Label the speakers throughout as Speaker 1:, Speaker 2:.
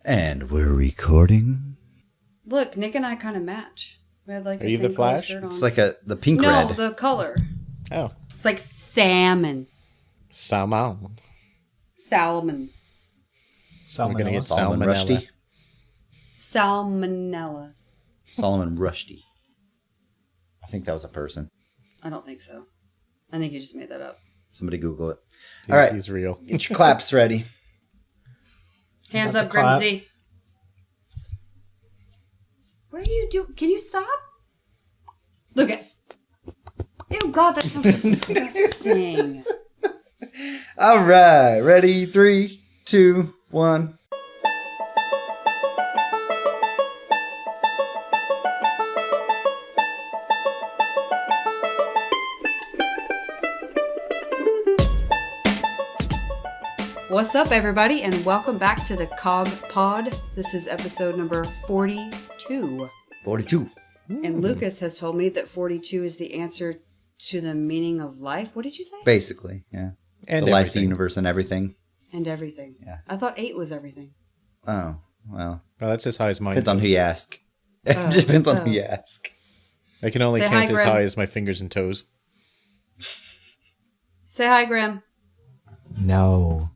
Speaker 1: And we're recording.
Speaker 2: Look, Nick and I kind of match. We had like
Speaker 3: Are you the Flash?
Speaker 1: It's like the pink
Speaker 2: no,
Speaker 1: red.
Speaker 2: the color.
Speaker 3: Oh.
Speaker 2: It's like salmon.
Speaker 3: Salmon.
Speaker 2: Salmon.
Speaker 3: We're going to get
Speaker 1: Solomon
Speaker 3: salmonella.
Speaker 1: Rushdie.
Speaker 2: Salmonella.
Speaker 1: Solomon Rushdie. I think that was a person.
Speaker 2: I don't think so. I think you just made that up.
Speaker 1: Somebody Google it. All right.
Speaker 3: He's real.
Speaker 1: Get your claps ready.
Speaker 2: Hands
Speaker 4: Got
Speaker 2: up,
Speaker 4: the clap.
Speaker 2: Grimsy. What are you doing? Can you stop? Lucas. Ew, God, that sounds disgusting.
Speaker 1: All right. Ready? 3, 2, 1.
Speaker 2: What's up, everybody, and welcome back to the CoGPod. This is episode number 42.
Speaker 1: 42.
Speaker 2: And Lucas has told me that 42 is the answer to the meaning of life. What did you say?
Speaker 1: Basically, yeah.
Speaker 3: And
Speaker 1: the life, the
Speaker 3: everything.
Speaker 1: universe, and everything.
Speaker 2: And everything.
Speaker 1: Yeah.
Speaker 2: I thought 8 was everything.
Speaker 1: Oh, well.
Speaker 3: Well, that's as high as mine
Speaker 1: Depends on who
Speaker 3: goes.
Speaker 1: you ask. Depends on who you ask.
Speaker 3: I can only
Speaker 2: Say
Speaker 3: count
Speaker 2: hi,
Speaker 3: as
Speaker 2: Grim.
Speaker 3: high as my fingers and toes.
Speaker 2: Say hi, Grim.
Speaker 4: No.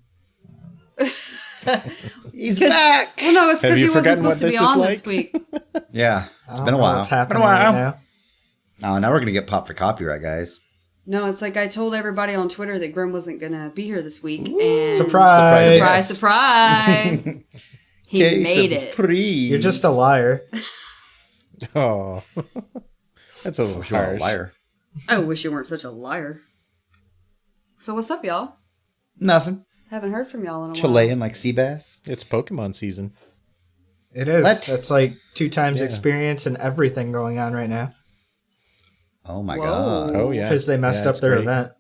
Speaker 1: He's back!
Speaker 2: Well, no, it's
Speaker 3: Have
Speaker 2: because
Speaker 3: you
Speaker 2: he wasn't
Speaker 3: forgotten
Speaker 2: supposed
Speaker 3: what
Speaker 2: to be
Speaker 3: this is
Speaker 2: on
Speaker 3: like?
Speaker 2: this week.
Speaker 1: Yeah, it's been a
Speaker 4: I don't know
Speaker 1: while.
Speaker 4: What's happening
Speaker 1: Been a while.
Speaker 4: right now?
Speaker 1: Oh, now we're going to get popped for copyright, guys.
Speaker 2: No, it's like I told everybody on Twitter that Grim wasn't going to be here this week. And
Speaker 4: Surprise.
Speaker 2: Surprise, surprise. He
Speaker 1: Okay,
Speaker 2: made it.
Speaker 1: surprise.
Speaker 4: You're just a liar.
Speaker 3: Oh. That's a little
Speaker 1: You're a
Speaker 3: harsh.
Speaker 1: liar.
Speaker 2: I wish you weren't such a liar. So what's up, y'all?
Speaker 1: Nothing.
Speaker 2: Haven't heard from y'all in a while.
Speaker 1: Chilean like sea bass.
Speaker 3: It's Pokemon season.
Speaker 4: It is.
Speaker 1: What?
Speaker 4: That's like 2 times
Speaker 3: Yeah.
Speaker 4: experience and everything going on right now.
Speaker 1: Oh my
Speaker 2: Whoa.
Speaker 1: god.
Speaker 3: Oh, yeah.
Speaker 4: Because they messed
Speaker 3: Yeah,
Speaker 4: up
Speaker 3: it's
Speaker 4: their
Speaker 3: great.
Speaker 4: event.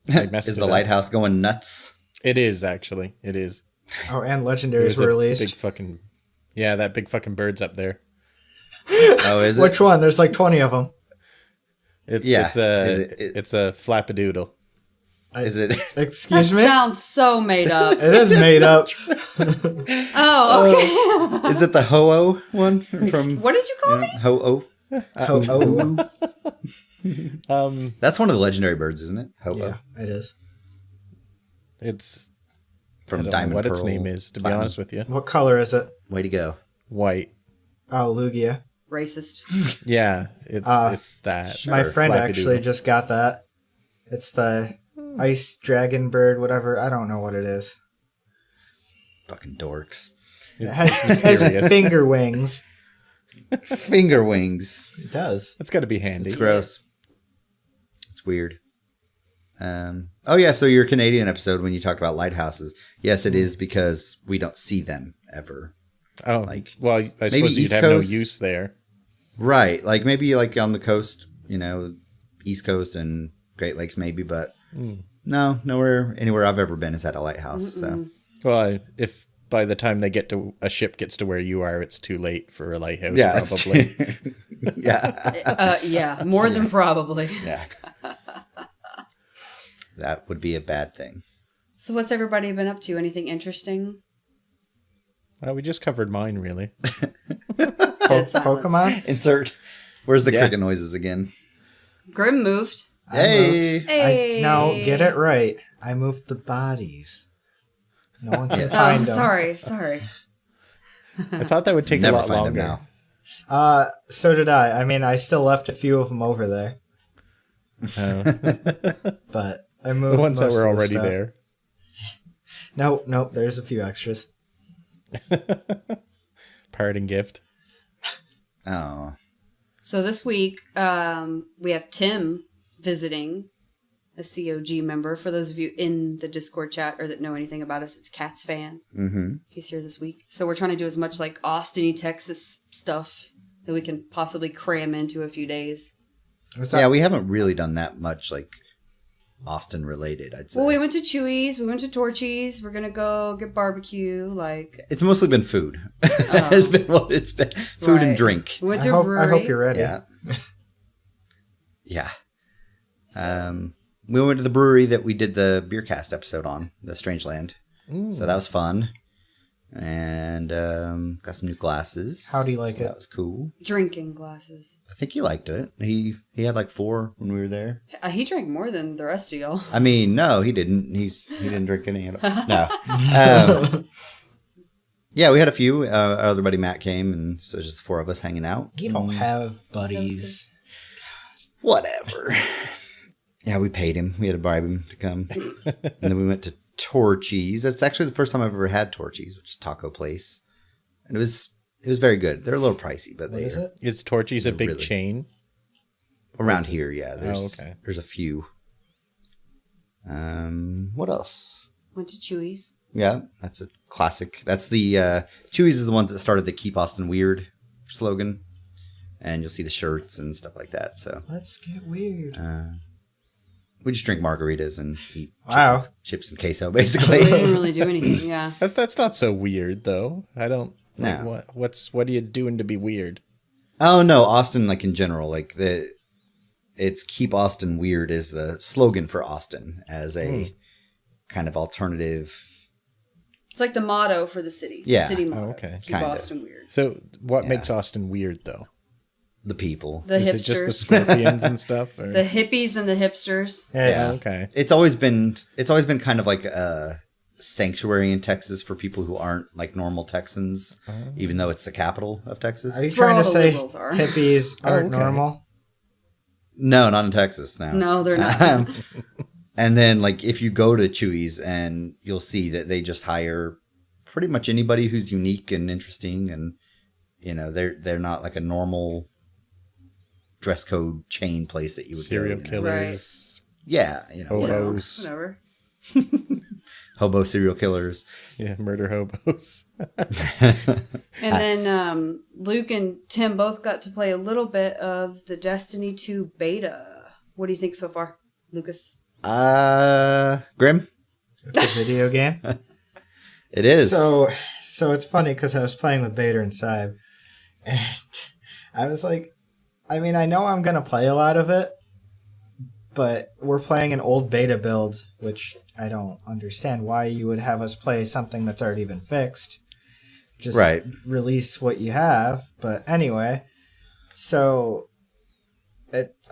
Speaker 3: They messed
Speaker 1: Is
Speaker 3: it
Speaker 1: the
Speaker 3: up.
Speaker 1: lighthouse going nuts?
Speaker 3: It is, actually. It is.
Speaker 4: Oh, and Legendaries
Speaker 3: There's
Speaker 4: were
Speaker 3: a
Speaker 4: released.
Speaker 3: big fucking... Yeah, that big fucking bird's up there.
Speaker 1: Oh, is it?
Speaker 4: Which one? There's like 20 of them.
Speaker 1: Yeah.
Speaker 3: It's a flappadoodle.
Speaker 1: Is it?
Speaker 2: That
Speaker 4: Excuse me?
Speaker 2: sounds so made up.
Speaker 4: It is made up.
Speaker 2: Oh, okay.
Speaker 1: Is it the Ho-Oh one from
Speaker 2: What did you call me?
Speaker 1: Ho-Oh?
Speaker 4: Ho-Oh.
Speaker 1: That's one of the legendary birds, isn't it? Ho-Oh.
Speaker 4: Yeah, it is.
Speaker 3: It's...
Speaker 1: From
Speaker 3: I don't
Speaker 1: Diamond
Speaker 3: know what its
Speaker 1: Pearl
Speaker 3: name is, to be
Speaker 1: Platinum.
Speaker 3: honest with you.
Speaker 4: What color is it?
Speaker 1: Way to go.
Speaker 3: White.
Speaker 4: Oh, Lugia.
Speaker 2: Racist.
Speaker 3: Yeah, it's that.
Speaker 4: My
Speaker 3: or
Speaker 4: friend
Speaker 3: flappadoodle.
Speaker 4: actually just got that. It's the ice dragon bird, whatever. I don't know what it is.
Speaker 1: Fucking dorks.
Speaker 4: It has
Speaker 3: mysterious.
Speaker 4: finger wings.
Speaker 1: Finger wings.
Speaker 4: It does.
Speaker 3: That's got to be handy.
Speaker 1: It's gross. It's weird. Oh yeah, so your Canadian episode when you talked about lighthouses. Yes, it is because we don't see them ever.
Speaker 3: Oh,
Speaker 1: Like,
Speaker 3: well, I suppose you'd
Speaker 1: East
Speaker 3: have
Speaker 1: Coast?
Speaker 3: no use there.
Speaker 1: Right. Like maybe like on the coast, East Coast and Great Lakes maybe, but no, anywhere I've ever been has had a lighthouse. So
Speaker 3: Well, if by the time a ship gets to where you are, it's too late for a lighthouse,
Speaker 1: yeah, it's-
Speaker 3: probably.
Speaker 1: yeah.
Speaker 2: Yeah, more than probably.
Speaker 1: Yeah. That would be a bad thing.
Speaker 2: So what's everybody been up to? Anything interesting?
Speaker 3: Well, we just covered mine, really.
Speaker 2: Dead silence.
Speaker 4: Pokemon?
Speaker 1: Insert. Where's the
Speaker 3: Yeah.
Speaker 1: cricket noises again?
Speaker 2: Grim moved.
Speaker 1: Hey.
Speaker 2: Hey.
Speaker 4: No, get it right. I moved the bodies. No one can
Speaker 1: Yes.
Speaker 2: Oh,
Speaker 4: find them.
Speaker 2: sorry.
Speaker 3: I thought that would take
Speaker 1: Never
Speaker 3: a lot
Speaker 1: find
Speaker 3: longer.
Speaker 1: them now.
Speaker 4: So did I. I mean, I still left a few of them over there,
Speaker 3: Oh.
Speaker 4: but I moved
Speaker 3: The ones that
Speaker 4: most
Speaker 3: were
Speaker 4: of the
Speaker 3: already
Speaker 4: stuff.
Speaker 3: there.
Speaker 4: Nope. There's a few extras.
Speaker 3: Parting gift.
Speaker 1: Oh.
Speaker 2: So this week, we have Tim visiting, a COG member. For those of you in the Discord chat or that know anything about us, it's Cat's fan.
Speaker 1: Mm-hmm.
Speaker 2: He's here this week. So we're trying to do as much like Austin, Texas stuff that we can possibly cram into a few days.
Speaker 4: What's that?
Speaker 1: Yeah, we haven't really done that much like Austin related, I'd say.
Speaker 2: Well, we went to Chewy's, we went to Torchy's. We're gonna go get barbecue. Like,
Speaker 1: It's mostly been food. It's been food and
Speaker 2: Right.
Speaker 1: drink.
Speaker 2: we went
Speaker 4: I
Speaker 2: to a
Speaker 4: hope
Speaker 2: brewery.
Speaker 4: you're ready.
Speaker 1: Yeah. Yeah. We went to the brewery that we did the Beercast episode on, the Strangeland. So that was fun. And got some new glasses.
Speaker 4: How do you like
Speaker 1: So
Speaker 4: it?
Speaker 1: That was cool.
Speaker 2: Drinking glasses.
Speaker 1: I think he liked it. He had like 4 when we were there.
Speaker 2: He drank more than the rest of y'all.
Speaker 1: I mean, no, he didn't. He didn't drink any at all. No. Yeah, we had a few. Our other buddy Matt came, and so it was just the 4 of us hanging out.
Speaker 4: You don't have buddies.
Speaker 1: Whatever. Yeah, we paid him. We had to bribe him to come. And then we went to Torchy's. That's actually the first time I've ever had Torchy's, which is a taco place. And it was very good. They're a little pricey, but
Speaker 4: What is it?
Speaker 3: Is Torchy's a big
Speaker 1: Really?
Speaker 3: chain?
Speaker 1: Around here, yeah.
Speaker 3: okay.
Speaker 1: There's a few. What else?
Speaker 2: Went to Chewy's.
Speaker 1: Yeah, that's a classic. That's the Chewy's is the ones that started the Keep Austin Weird slogan. And you'll see the shirts and stuff like that. So
Speaker 4: Let's get weird.
Speaker 1: we just drink margaritas and eat
Speaker 4: Wow.
Speaker 1: chips and queso,
Speaker 2: They
Speaker 1: basically.
Speaker 2: didn't really do anything. Yeah.
Speaker 3: That's not so weird, though. I don't. Like,
Speaker 1: No.
Speaker 3: what are you doing to be weird?
Speaker 1: Oh no, Austin, like in general, like it's Keep Austin Weird is the slogan for Austin as a kind of alternative.
Speaker 2: It's like the motto for the city.
Speaker 1: Yeah.
Speaker 2: The city motto.
Speaker 3: Oh, okay.
Speaker 2: Keep
Speaker 1: Kind of.
Speaker 2: Austin weird.
Speaker 3: So, what
Speaker 1: Yeah.
Speaker 3: makes Austin weird, though?
Speaker 1: The people.
Speaker 2: The
Speaker 3: Is
Speaker 2: hipsters.
Speaker 3: it just the scorpions and stuff? Or?
Speaker 2: The hippies and the hipsters.
Speaker 1: Yeah.
Speaker 3: Oh, okay.
Speaker 1: It's always been kind of like a sanctuary in Texas for people who aren't like normal Texans, even though it's the capital of Texas.
Speaker 4: Are you
Speaker 2: It's where
Speaker 4: trying
Speaker 2: all
Speaker 4: to
Speaker 2: the
Speaker 4: say
Speaker 2: liberals are.
Speaker 4: hippies aren't
Speaker 3: okay.
Speaker 4: normal?
Speaker 1: No, not in Texas.
Speaker 2: No, they're not.
Speaker 1: And then like if you go to Chewy's and you'll see that they just hire pretty much anybody who's unique and interesting, and you know they're not like a normal dress code chain place that you would
Speaker 3: Serial
Speaker 1: go, you know?
Speaker 3: killers.
Speaker 1: Yeah, you know,
Speaker 3: Hobos.
Speaker 2: Whatever.
Speaker 1: hobo serial killers.
Speaker 3: Yeah, murder hobos.
Speaker 2: And then Luke and Tim both got to play a little bit of the Destiny 2 beta. What do you think so far, Lucas?
Speaker 1: Grim.
Speaker 4: It's a video game.
Speaker 1: It is.
Speaker 4: So it's funny because I was playing with Bader and Saib, and I was like, I mean, I know I'm gonna play a lot of it, but we're playing an old beta build, which I don't understand why you would have us play something that's already been fixed. Just
Speaker 1: Right.
Speaker 4: release what you have. But anyway, so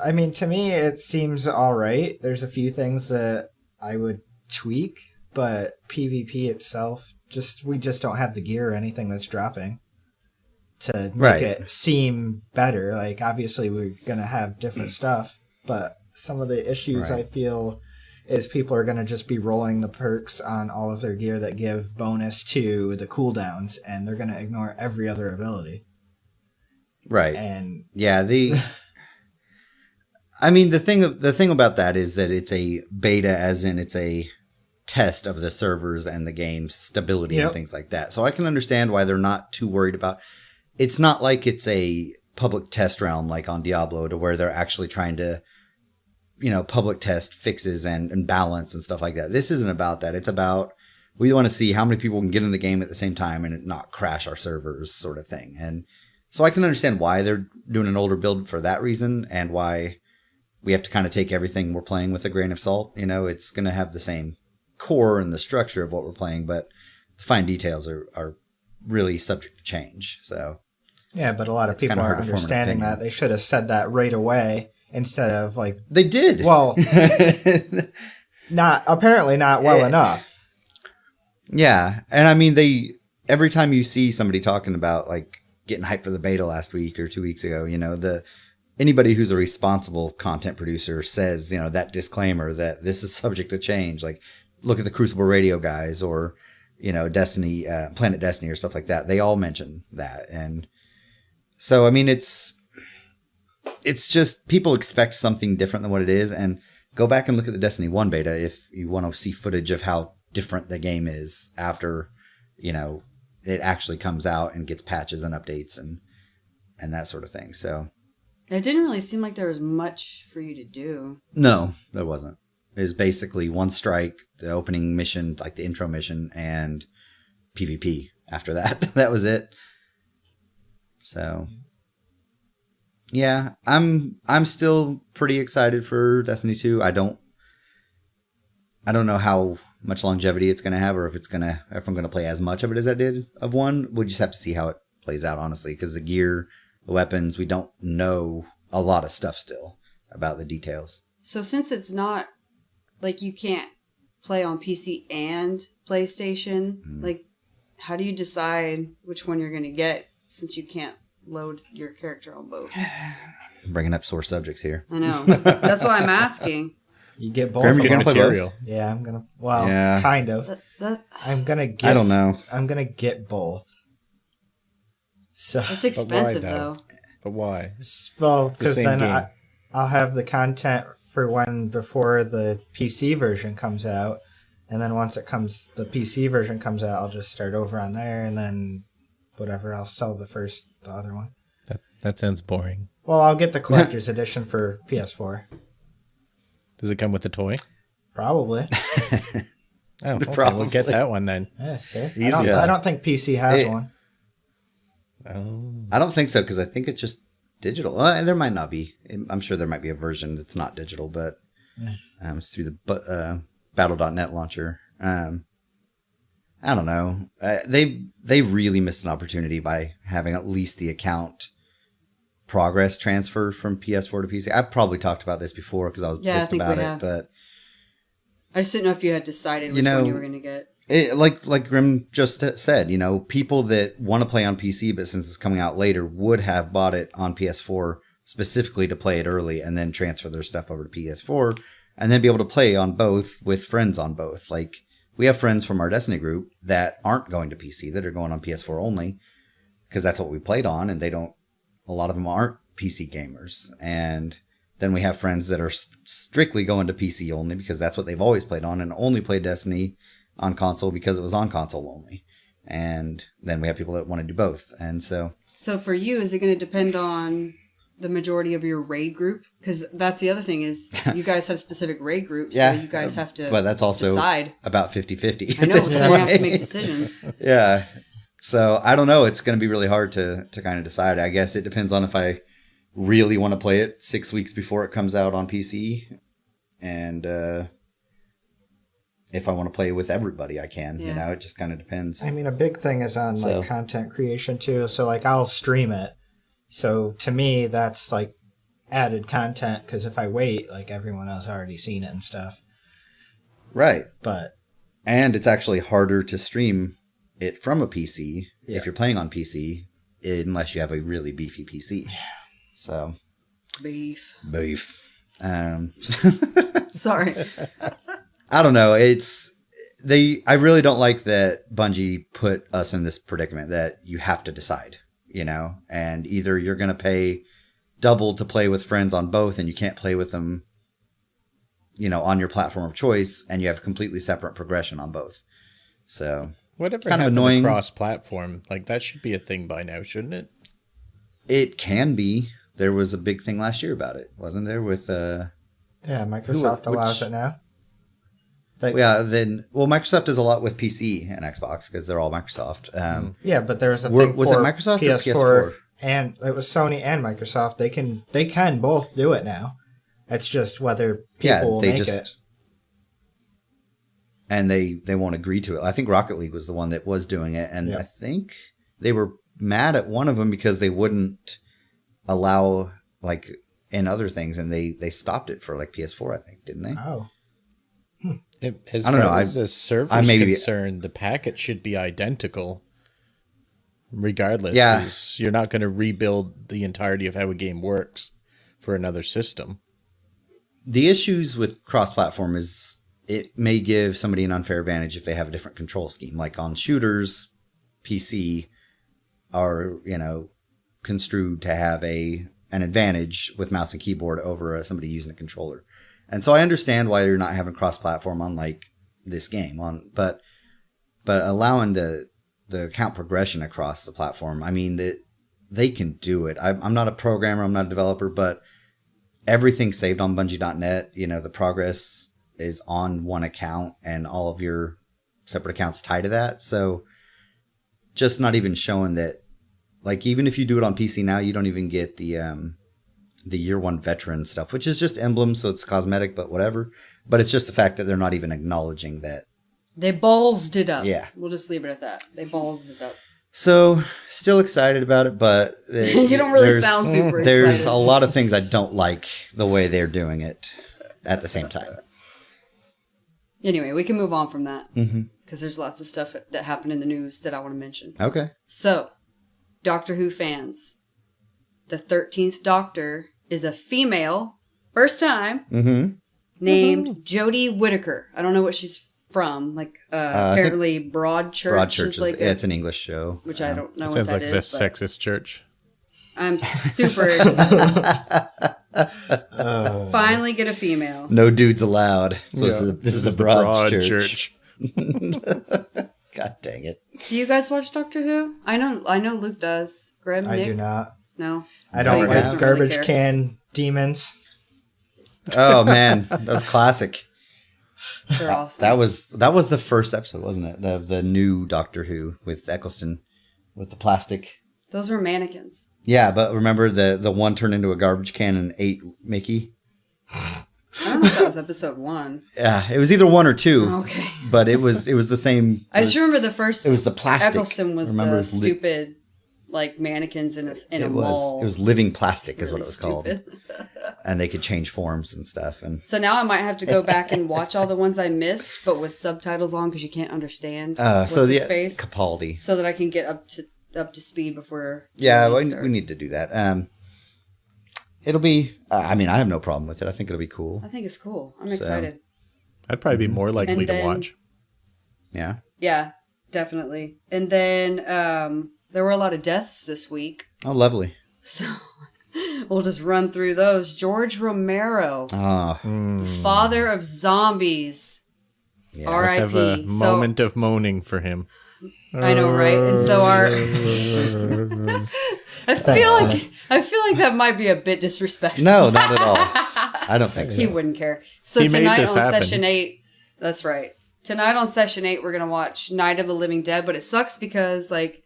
Speaker 4: I mean, to me, it seems all right. There's a few things that I would tweak, but PvP itself, we just don't have the gear or anything that's dropping to make
Speaker 1: Right.
Speaker 4: it seem better. Like, obviously, we're going to have different stuff, but some of the issues
Speaker 1: Right.
Speaker 4: I feel is people are going to just be rolling the perks on all of their gear that give bonus to the cooldowns, and they're going to ignore every other ability.
Speaker 1: Right.
Speaker 4: And
Speaker 1: Yeah, I mean the thing about that is that it's a beta, as in it's a test of the servers and the game's stability
Speaker 4: Yep.
Speaker 1: and things like that. So I can understand why they're not too worried about. It's not like it's a public test realm like on Diablo, to where they're actually trying to, you know, public test fixes and balance and stuff like that. This isn't about that. It's about, we want to see how many people can get in the game at the same time and it not crash our servers, sort of thing. And so I can understand why they're doing an older build for that reason, and why we have to kind of take everything we're playing with a grain of salt. You know, it's going to have the same core and the structure of what we're playing, but the fine details are really subject to change. So
Speaker 4: yeah, but a lot of
Speaker 1: It's
Speaker 4: people
Speaker 1: kinda hard
Speaker 4: aren't
Speaker 1: to form an
Speaker 4: understanding
Speaker 1: opinion.
Speaker 4: that. They should have said that right away instead of like,
Speaker 1: they did.
Speaker 4: well, apparently not well enough.
Speaker 1: Yeah. And I mean, every time you see somebody talking about like getting hyped for the beta last week or 2 weeks ago, you know, anybody who's a responsible content producer says, you know, that disclaimer that this is subject to change. Like, look at the Crucible Radio guys, or, you know, Destiny, Planet Destiny or stuff like that. They all mention that. And so, I mean, it's just people expect something different than what it is. And go back and look at the Destiny 1 beta if you want to see footage of how different the game is after, you know, it actually comes out and gets patches and updates and that sort of thing. So
Speaker 2: It didn't really seem like there was much for you to do.
Speaker 1: no, there wasn't. It was basically one strike, the opening mission, like the intro mission, and PvP after that. That was it. So yeah, I'm still pretty excited for Destiny 2. I don't know how much longevity it's going to have, or if I'm going to play as much of it as I did of one. We'll just have to see how it plays out, honestly, because the gear, the weapons, we don't know a lot of stuff still about the details.
Speaker 2: So since it's not like you can't play on PC and PlayStation, like how do you decide which one you're going to get since you can't load your character on both?
Speaker 1: Bringing up sore subjects here.
Speaker 2: I know. That's why I'm asking.
Speaker 4: You get both.
Speaker 1: Grim,
Speaker 4: of
Speaker 1: you're
Speaker 4: them.
Speaker 1: gonna play
Speaker 3: material.
Speaker 4: Yeah, I'm gonna. Well,
Speaker 1: Yeah.
Speaker 4: kind of. I'm gonna get.
Speaker 1: I don't know.
Speaker 4: I'm gonna get both. So,
Speaker 2: It's expensive
Speaker 3: though?
Speaker 2: though.
Speaker 3: But why?
Speaker 4: well, because
Speaker 3: same
Speaker 4: then
Speaker 3: game.
Speaker 4: I'll have the content for when before the PC version comes out, and then once the PC version comes out, I'll just start over on there, and then whatever, I'll sell the other one.
Speaker 3: That sounds boring.
Speaker 4: Well, I'll get the collector's edition for PS4.
Speaker 3: Does it come with the toy?
Speaker 4: Probably.
Speaker 3: Oh, okay,
Speaker 1: Probably.
Speaker 3: we'll get that one then.
Speaker 4: Yeah, see?
Speaker 3: Easy.
Speaker 4: I don't think PC has
Speaker 1: Hey.
Speaker 4: one.
Speaker 3: Oh.
Speaker 1: I don't think so, because I think it's just digital. There might not be. I'm sure there might be a version that's not digital, but it's through the Battle.net launcher. I don't know. They really missed an opportunity by having at least the account progress transfer from PS4 to PC. I've probably talked about this before because I was pissed about it, but
Speaker 2: I just didn't know if you had decided which one you were going to get.
Speaker 1: like Grim just said, people that want to play on PC, but since it's coming out later, would have bought it on PS4 specifically to play it early and then transfer their stuff over to PS4 and then be able to play on both with friends on both. Like, we have friends from our Destiny group that aren't going to PC, that are going on PS4 only because that's what we played on, and a lot of them aren't PC gamers. And then we have friends that are strictly going to PC only because that's what they've always played on and only played Destiny on console because it was on console only. And then we have people that want to do both. And so
Speaker 2: for you, is it going to depend on the majority of your raid group? Because that's the other thing is you guys have specific raid groups, so you guys have to
Speaker 1: but that's also
Speaker 2: decide.
Speaker 1: About 50-50.
Speaker 2: I know, so you have to make decisions.
Speaker 1: Yeah. So I don't know. It's going to be really hard to kind of decide. I guess it depends on if I really want to play it 6 weeks before it comes out on PC. And if I want to play with everybody, I can.
Speaker 2: Yeah.
Speaker 1: It just kind of depends.
Speaker 4: I mean, a big thing is on like content creation too. So like I'll stream it. So to me, that's like added content because if I wait, like everyone else already seen it and stuff.
Speaker 1: Right.
Speaker 4: And
Speaker 1: it's actually harder to stream it from a PC if you're playing on PC, unless you have a really beefy PC. Yeah. So.
Speaker 2: Beef. Sorry.
Speaker 1: I don't know. I really don't like that Bungie put us in this predicament that you have to decide, and either you're going to pay double to play with friends on both and you can't play with them, on your platform of choice, and you have completely separate progression on both. So
Speaker 3: whatever
Speaker 1: kind of
Speaker 3: happened
Speaker 1: annoying.
Speaker 3: To cross-platform, like that should be a thing by now, shouldn't it?
Speaker 1: It can be. There was a big thing last year about it, wasn't there? With
Speaker 4: Microsoft allows it now.
Speaker 1: Microsoft does a lot with PC and Xbox because they're all Microsoft.
Speaker 4: But there was a thing
Speaker 1: was
Speaker 4: for
Speaker 1: it Microsoft
Speaker 4: PS4
Speaker 1: or PS4?
Speaker 4: And it was Sony and Microsoft. They can both do it now. It's just whether people will make it.
Speaker 1: And they won't agree to it. I think Rocket League was the one that was doing it, and I think they were mad at one of them because they wouldn't allow like in other things, and they stopped it for like PS4, I think, didn't they?
Speaker 4: Oh.
Speaker 3: As
Speaker 1: I don't know.
Speaker 3: far as the server's concerned, the packet should be identical regardless.
Speaker 1: Yeah.
Speaker 3: 'Cause you're not going to rebuild the entirety of how a game works for another system.
Speaker 1: The issues with cross-platform is it may give somebody an unfair advantage if they have a different control scheme. Like on shooters, PC are, construed to have an advantage with mouse and keyboard over somebody using a controller. And so I understand why you're not having cross-platform on like this game but allowing the account progression across the platform. I mean, they can do it. I'm not a programmer, I'm not a developer, but everything's saved on Bungie.net. The progress is on one account and all of your separate accounts tie to that. So just not even showing that, like, even if you do it on PC now, you don't even get the year one veteran stuff, which is just emblems. So it's cosmetic, but whatever. But it's just the fact that they're not even acknowledging that
Speaker 2: They ballsed it up.
Speaker 1: Yeah.
Speaker 2: We'll just leave it at that. They ballsed it up.
Speaker 1: So, still excited about it, but
Speaker 2: You don't really sound super
Speaker 1: There's
Speaker 2: excited.
Speaker 1: a lot of things I don't like the way they're doing it at the same time.
Speaker 2: Anyway, we can move on from that. Because there's lots of stuff that happened in the news that I want to mention.
Speaker 1: Okay.
Speaker 2: So, Doctor Who fans, the 13th Doctor is a female, first time, named Jodie Whittaker. I don't know what she's from. Like, apparently Broadchurch.
Speaker 1: Broadchurch
Speaker 2: is like
Speaker 1: it's an English show.
Speaker 2: which I don't know what
Speaker 3: Sounds
Speaker 2: that
Speaker 3: like
Speaker 2: is.
Speaker 3: a
Speaker 2: but
Speaker 3: sexist church.
Speaker 2: I'm super excited. Finally get a female.
Speaker 1: No dudes allowed. So
Speaker 3: Yeah.
Speaker 1: this is a
Speaker 3: the
Speaker 1: broad church. God dang it.
Speaker 2: Do you guys watch Doctor Who? I know Luke does. Grim,
Speaker 4: I
Speaker 2: Nick?
Speaker 4: do not.
Speaker 2: No.
Speaker 4: I
Speaker 2: So
Speaker 4: don't
Speaker 2: you
Speaker 4: like
Speaker 2: guys don't
Speaker 4: garbage
Speaker 2: really care.
Speaker 4: can demons.
Speaker 1: Oh man, that was classic.
Speaker 2: They're awesome.
Speaker 1: That was the first episode, wasn't it? Of the new Doctor Who with Eccleston with the plastic.
Speaker 2: Those were mannequins.
Speaker 1: Yeah, but remember the one turned into a garbage can and ate Mickey?
Speaker 2: I don't know if that was episode 1.
Speaker 1: Yeah, it was either 1 or 2.
Speaker 2: Okay.
Speaker 1: But it was the same.
Speaker 2: I just remember the first.
Speaker 1: It was the plastic.
Speaker 2: Eccleston was
Speaker 1: Remember,
Speaker 2: the
Speaker 1: it was
Speaker 2: stupid, like mannequins in a
Speaker 1: it
Speaker 2: mall.
Speaker 1: was living plastic is what
Speaker 2: Really
Speaker 1: it was called. And they could change forms and stuff. And
Speaker 2: So now I might have to go back and watch all the ones I missed, but with subtitles on because you can't understand what's
Speaker 1: so
Speaker 2: his
Speaker 1: the
Speaker 2: face,
Speaker 1: Capaldi.
Speaker 2: so that I can get up to speed before.
Speaker 1: Yeah,
Speaker 2: the movie
Speaker 1: we
Speaker 2: starts.
Speaker 1: need to do that. It'll be. I mean, I have no problem with it. I think it'll be cool.
Speaker 2: I think it's cool. I'm excited.
Speaker 3: I'd probably be more likely
Speaker 2: And
Speaker 3: to
Speaker 2: then-
Speaker 3: watch.
Speaker 1: Yeah.
Speaker 2: Yeah, definitely. And then there were a lot of deaths this week,
Speaker 1: Oh, lovely.
Speaker 2: so we'll just run through those. George Romero,
Speaker 1: Ah,
Speaker 2: father of zombies.
Speaker 1: yeah.
Speaker 3: Let's have a
Speaker 2: R.I.P.
Speaker 3: moment of moaning for him.
Speaker 2: I know, right? And so our I feel like that might be a bit disrespectful.
Speaker 1: No, not at all. I don't think
Speaker 2: He
Speaker 1: so.
Speaker 2: wouldn't care. So
Speaker 3: He made
Speaker 2: tonight
Speaker 3: this
Speaker 2: on
Speaker 3: happen.
Speaker 2: session 8, that's right. Tonight on session 8, we're going to watch Night of the Living Dead, but it sucks because like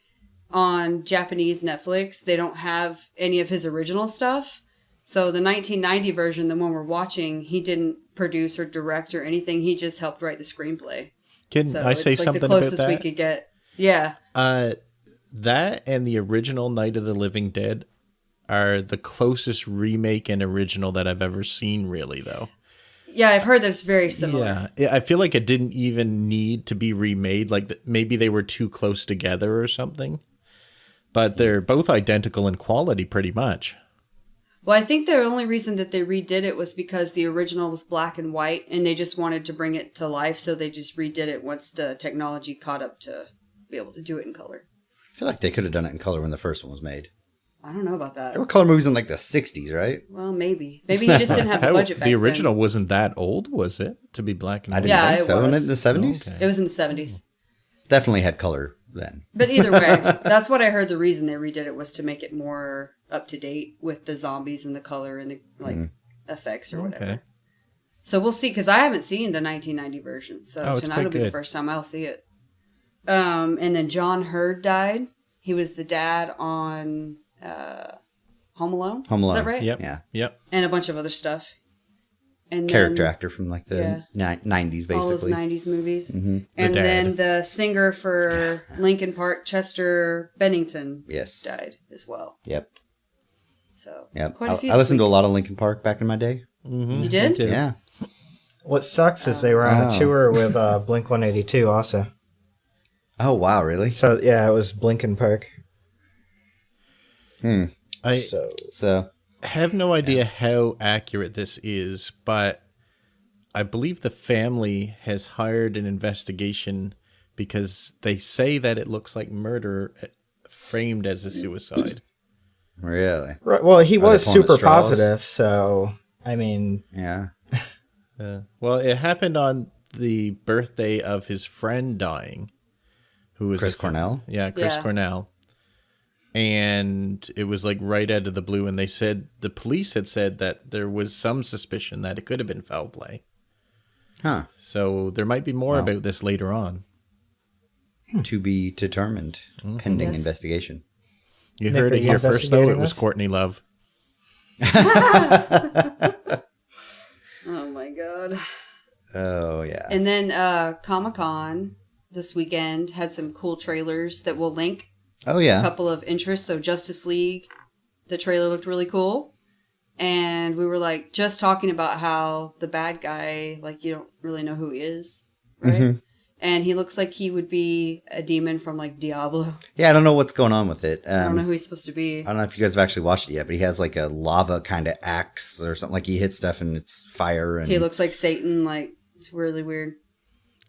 Speaker 2: on Japanese Netflix, they don't have any of his original stuff. So the 1990 version, the one we're watching, he didn't produce or direct or anything. He just helped write the screenplay.
Speaker 3: Can
Speaker 2: So
Speaker 3: I say
Speaker 2: it's like
Speaker 3: something
Speaker 2: the
Speaker 3: about
Speaker 2: closest we
Speaker 3: that?
Speaker 2: could get. Yeah.
Speaker 3: That and the original Night of the Living Dead are the closest remake and original that I've ever seen, really, though.
Speaker 2: Yeah, I've heard that it's very similar.
Speaker 3: Yeah, I feel like it didn't even need to be remade. Like maybe they were too close together or something. But they're both identical in quality, pretty much.
Speaker 2: Well, I think the only reason that they redid it was because the original was black and white, and they just wanted to bring it to life, so they just redid it once the technology caught up to be able to do it in color.
Speaker 1: I feel like they could have done it in color when the first one was made.
Speaker 2: I don't know about that.
Speaker 1: There were color movies in like the 60s, right?
Speaker 2: Well, maybe. Maybe he just didn't have the budget back
Speaker 3: the original
Speaker 2: then.
Speaker 3: wasn't that old, was it? To be black and
Speaker 1: I
Speaker 3: white?
Speaker 1: didn't
Speaker 2: Yeah,
Speaker 1: think
Speaker 2: it
Speaker 1: so. In
Speaker 2: was.
Speaker 1: the 70s?
Speaker 3: Okay.
Speaker 2: It was in the 70s.
Speaker 1: Definitely had color then.
Speaker 2: But either way, that's what I heard the reason they redid it was to make it more up to date with the zombies and the color and the effects or whatever.
Speaker 3: Okay.
Speaker 2: So we'll see, because I haven't seen the 1990 version. So
Speaker 3: Oh, it's
Speaker 2: tonight
Speaker 3: quite
Speaker 2: will be the
Speaker 3: good.
Speaker 2: first time I'll see it. And then John Hurd died. He was the dad on Home Alone.
Speaker 1: Home Alone.
Speaker 2: Is that right?
Speaker 3: Yep.
Speaker 1: Yeah.
Speaker 3: Yep.
Speaker 2: And a bunch of other stuff. And
Speaker 1: Character
Speaker 2: then
Speaker 1: actor from like the 90s, basically.
Speaker 2: all those 90s movies.
Speaker 1: Mhm.
Speaker 2: And
Speaker 3: The dad.
Speaker 2: then the singer for Linkin Park, Chester Bennington,
Speaker 1: Yes.
Speaker 2: died as well.
Speaker 1: Yep.
Speaker 2: So
Speaker 1: Yep.
Speaker 2: quite a few
Speaker 1: I listened to
Speaker 2: this
Speaker 1: a lot of Linkin Park back in my day.
Speaker 2: You did?
Speaker 3: too.
Speaker 1: Yeah.
Speaker 4: What sucks is they were on
Speaker 1: Oh.
Speaker 4: a tour with Blink 182 also.
Speaker 1: Oh, wow, really?
Speaker 4: So yeah, it was Blinken Park.
Speaker 3: I
Speaker 1: So,
Speaker 3: have no idea how accurate this is, but I believe the family has hired an investigation because they say that it looks like murder framed as a suicide.
Speaker 1: really?
Speaker 4: Right. Well, he
Speaker 1: Are they
Speaker 4: was
Speaker 1: pulling at
Speaker 4: super
Speaker 1: straws?
Speaker 4: positive, so I mean,
Speaker 1: Yeah.
Speaker 3: Well, it happened on the birthday of his friend dying, who was
Speaker 1: Chris Cornell?
Speaker 3: Yeah, Chris
Speaker 2: Yeah.
Speaker 3: Cornell. And it was like right out of the blue, and they said the police had said that there was some suspicion that it could have been foul play.
Speaker 1: Huh.
Speaker 3: So there might be more
Speaker 1: Wow.
Speaker 3: about this later on.
Speaker 1: To be determined. Pending
Speaker 2: Yes.
Speaker 1: investigation.
Speaker 3: You
Speaker 4: Nick,
Speaker 3: heard
Speaker 4: are
Speaker 3: it
Speaker 4: you
Speaker 3: here first, though. It
Speaker 4: investigating
Speaker 3: was
Speaker 4: this?
Speaker 3: Courtney Love.
Speaker 2: Oh my god.
Speaker 1: Oh, yeah.
Speaker 2: And then Comic-Con this weekend had some cool trailers that we'll link.
Speaker 1: Oh,
Speaker 2: A
Speaker 1: yeah.
Speaker 2: couple of interests. So Justice League, the trailer looked really cool. And we were like just talking about how the bad guy, like you don't really know who he is, right?
Speaker 1: Mhm.
Speaker 2: And he looks like he would be a demon from like Diablo.
Speaker 1: Yeah, I don't know what's going on with it.
Speaker 2: I don't know who he's supposed to be.
Speaker 1: I don't know if you guys have actually watched it yet, but he has like a lava kind of axe or something. Like he hits stuff and it's fire. And
Speaker 2: He looks like Satan. Like it's really weird.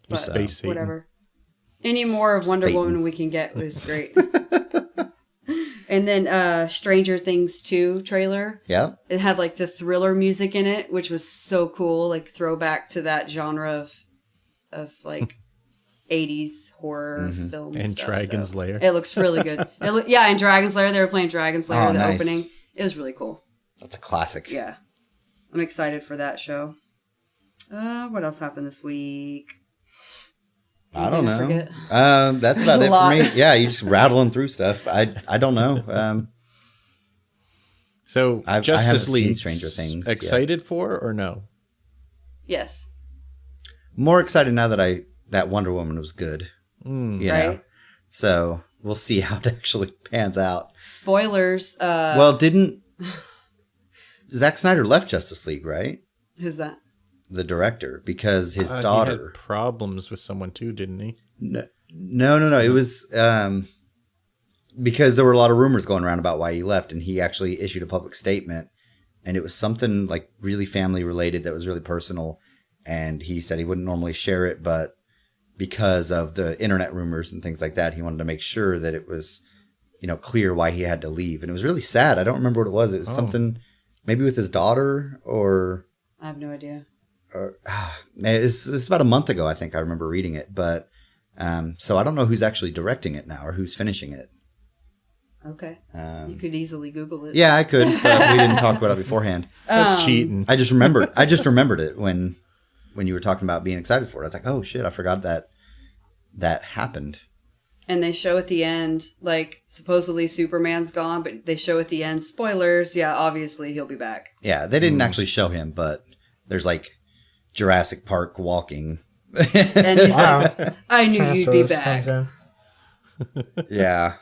Speaker 2: But
Speaker 3: Space Satan.
Speaker 2: whatever. Any more of Wonder
Speaker 1: Satan.
Speaker 2: Woman we can get is great. And then Stranger Things 2 trailer.
Speaker 1: Yeah.
Speaker 2: It had like the Thriller music in it, which was so cool. Like throwback to that genre of like 80s horror film
Speaker 3: And
Speaker 2: stuff.
Speaker 3: Dragon's
Speaker 2: so
Speaker 3: Lair.
Speaker 2: It looks really good. Yeah, and Dragon's Lair. They were playing Dragon's Lair,
Speaker 1: Oh,
Speaker 2: the
Speaker 1: nice.
Speaker 2: opening. It was really cool.
Speaker 1: That's a classic.
Speaker 2: Yeah. I'm excited for that show. What else happened this week?
Speaker 1: I don't know.
Speaker 2: Forget.
Speaker 1: That's
Speaker 2: There's
Speaker 1: about
Speaker 2: a
Speaker 1: it
Speaker 2: lot.
Speaker 1: for me. Yeah, you just rattling through stuff. I don't know.
Speaker 3: So
Speaker 1: I haven't
Speaker 3: Justice
Speaker 1: seen
Speaker 3: League,
Speaker 1: Stranger Things,
Speaker 3: excited for or no?
Speaker 2: Yes.
Speaker 1: More excited now that Wonder Woman was good.
Speaker 3: Mm.
Speaker 1: You
Speaker 2: Right.
Speaker 1: know? So we'll see how it actually pans out.
Speaker 2: Spoilers.
Speaker 1: Well, didn't Zack Snyder left Justice League, right?
Speaker 2: Who's that?
Speaker 1: The director, because his
Speaker 3: He
Speaker 1: daughter.
Speaker 3: had problems with someone too, didn't he?
Speaker 1: No. It was because there were a lot of rumors going around about why he left, and he actually issued a public statement, and it was something like really family related that was really personal, and he said he wouldn't normally share it, but because of the internet rumors and things like that, he wanted to make sure that it was, clear why he had to leave, and it was really sad. I don't remember what it was. It was something maybe with his daughter or.
Speaker 2: I have no idea.
Speaker 1: It's about a month ago, I think I remember reading it, but so I don't know who's actually directing it now or who's finishing it.
Speaker 2: Okay. You could easily Google it.
Speaker 1: Yeah, I could, but we didn't talk about it beforehand.
Speaker 3: That's cheating.
Speaker 1: I just remembered it when you were talking about being excited for it. I was like, oh shit, I forgot that happened.
Speaker 2: And they show at the end, like, supposedly Superman's gone, but they show at the end, spoilers, yeah, obviously he'll be back.
Speaker 1: Yeah, they didn't actually show him, but there's like Jurassic Park walking.
Speaker 2: And he's
Speaker 4: Wow.
Speaker 2: like, I knew you'd be
Speaker 4: Transformers
Speaker 2: back.
Speaker 4: comes in.
Speaker 1: Yeah.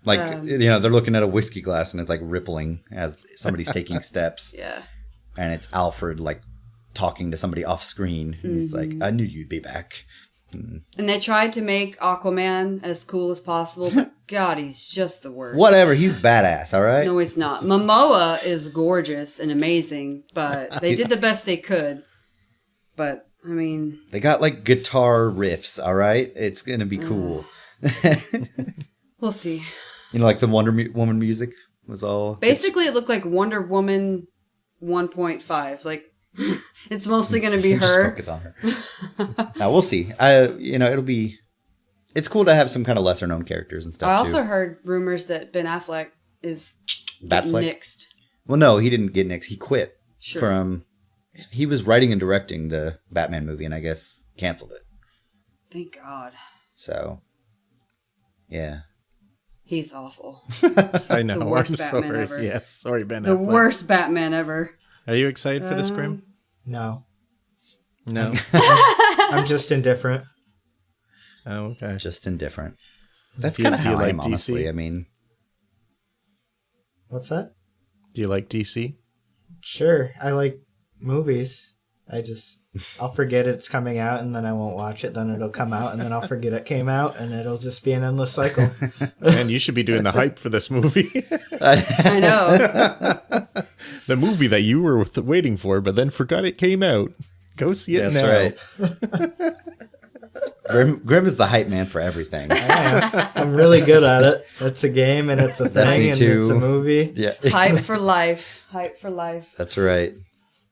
Speaker 1: Like, they're looking at a whiskey glass and it's like rippling as somebody's taking steps.
Speaker 2: Yeah.
Speaker 1: And it's Alfred like talking to somebody off screen. And he's like, I knew you'd be back.
Speaker 2: And they tried to make Aquaman as cool as possible, but God, he's just the worst.
Speaker 1: Whatever, he's badass, all right?
Speaker 2: No, he's not. Momoa is gorgeous and amazing, but they did the best they could. But, I mean...
Speaker 1: They got like guitar riffs, all right? It's going to be cool.
Speaker 2: We'll see.
Speaker 1: Like the Wonder Woman music was all...
Speaker 2: Basically, it looked like Wonder Woman 1.5. Like, it's mostly going to be
Speaker 1: Just
Speaker 2: her.
Speaker 1: focus on her. Now, we'll see. It'll be... It's cool to have some kind of lesser known characters and stuff,
Speaker 2: I also
Speaker 1: too.
Speaker 2: heard rumors that Ben Affleck is getting
Speaker 1: Batfleck?
Speaker 2: nixed.
Speaker 1: Well, no, he didn't get nixed. He quit
Speaker 2: Sure.
Speaker 1: from... He was writing and directing the Batman movie and I guess canceled it.
Speaker 2: Thank God.
Speaker 1: So, yeah.
Speaker 2: He's awful.
Speaker 3: I know.
Speaker 2: The worst
Speaker 3: I'm
Speaker 2: Batman
Speaker 3: sorry.
Speaker 2: ever.
Speaker 3: Yes, sorry, Ben.
Speaker 2: The
Speaker 3: Affleck.
Speaker 2: worst Batman ever.
Speaker 3: Are you excited for this, Grim?
Speaker 4: No.
Speaker 3: No.
Speaker 4: I'm just indifferent.
Speaker 3: Oh, okay.
Speaker 1: Just indifferent. That's
Speaker 3: Do you-
Speaker 1: kind of
Speaker 3: do you
Speaker 1: how I
Speaker 3: like
Speaker 1: am, honestly.
Speaker 3: DC?
Speaker 1: I mean,
Speaker 4: What's that?
Speaker 3: Do you like DC?
Speaker 4: Sure, I like movies. I'll forget it's coming out and then I won't watch it. Then it'll come out and then I'll forget it came out and it'll just be an endless cycle.
Speaker 3: Man, you should be doing the hype for this movie.
Speaker 2: I know.
Speaker 3: The movie that you were waiting for, but then forgot it came out. Go see it
Speaker 1: that's
Speaker 3: now.
Speaker 1: right. Grim is the hype man for everything.
Speaker 4: I'm really good at it. It's a game and it's a
Speaker 1: Destiny
Speaker 4: thing and
Speaker 1: 2.
Speaker 4: it's a movie.
Speaker 1: Yeah,
Speaker 2: Hype for life. Hype for life.
Speaker 1: that's right.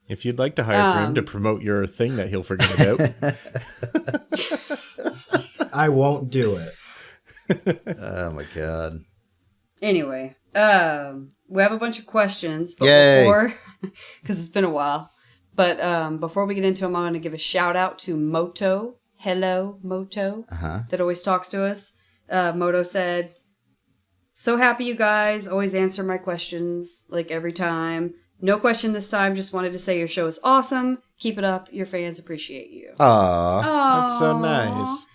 Speaker 3: If you'd like to hire Grim to promote your thing that he'll forget about,
Speaker 4: I won't do it.
Speaker 1: Oh my god.
Speaker 2: Anyway, we have a bunch of questions, but
Speaker 1: Yay.
Speaker 2: before, because it's been a while, but before we get into them, I'm going to give a shout out to Moto. Hello, Moto, that always talks to us. Moto said, "So happy you guys always answer my questions, like every time. No question this time. Just wanted to say your show is awesome. Keep it up. Your fans appreciate you.
Speaker 1: Aw.
Speaker 3: That's so nice.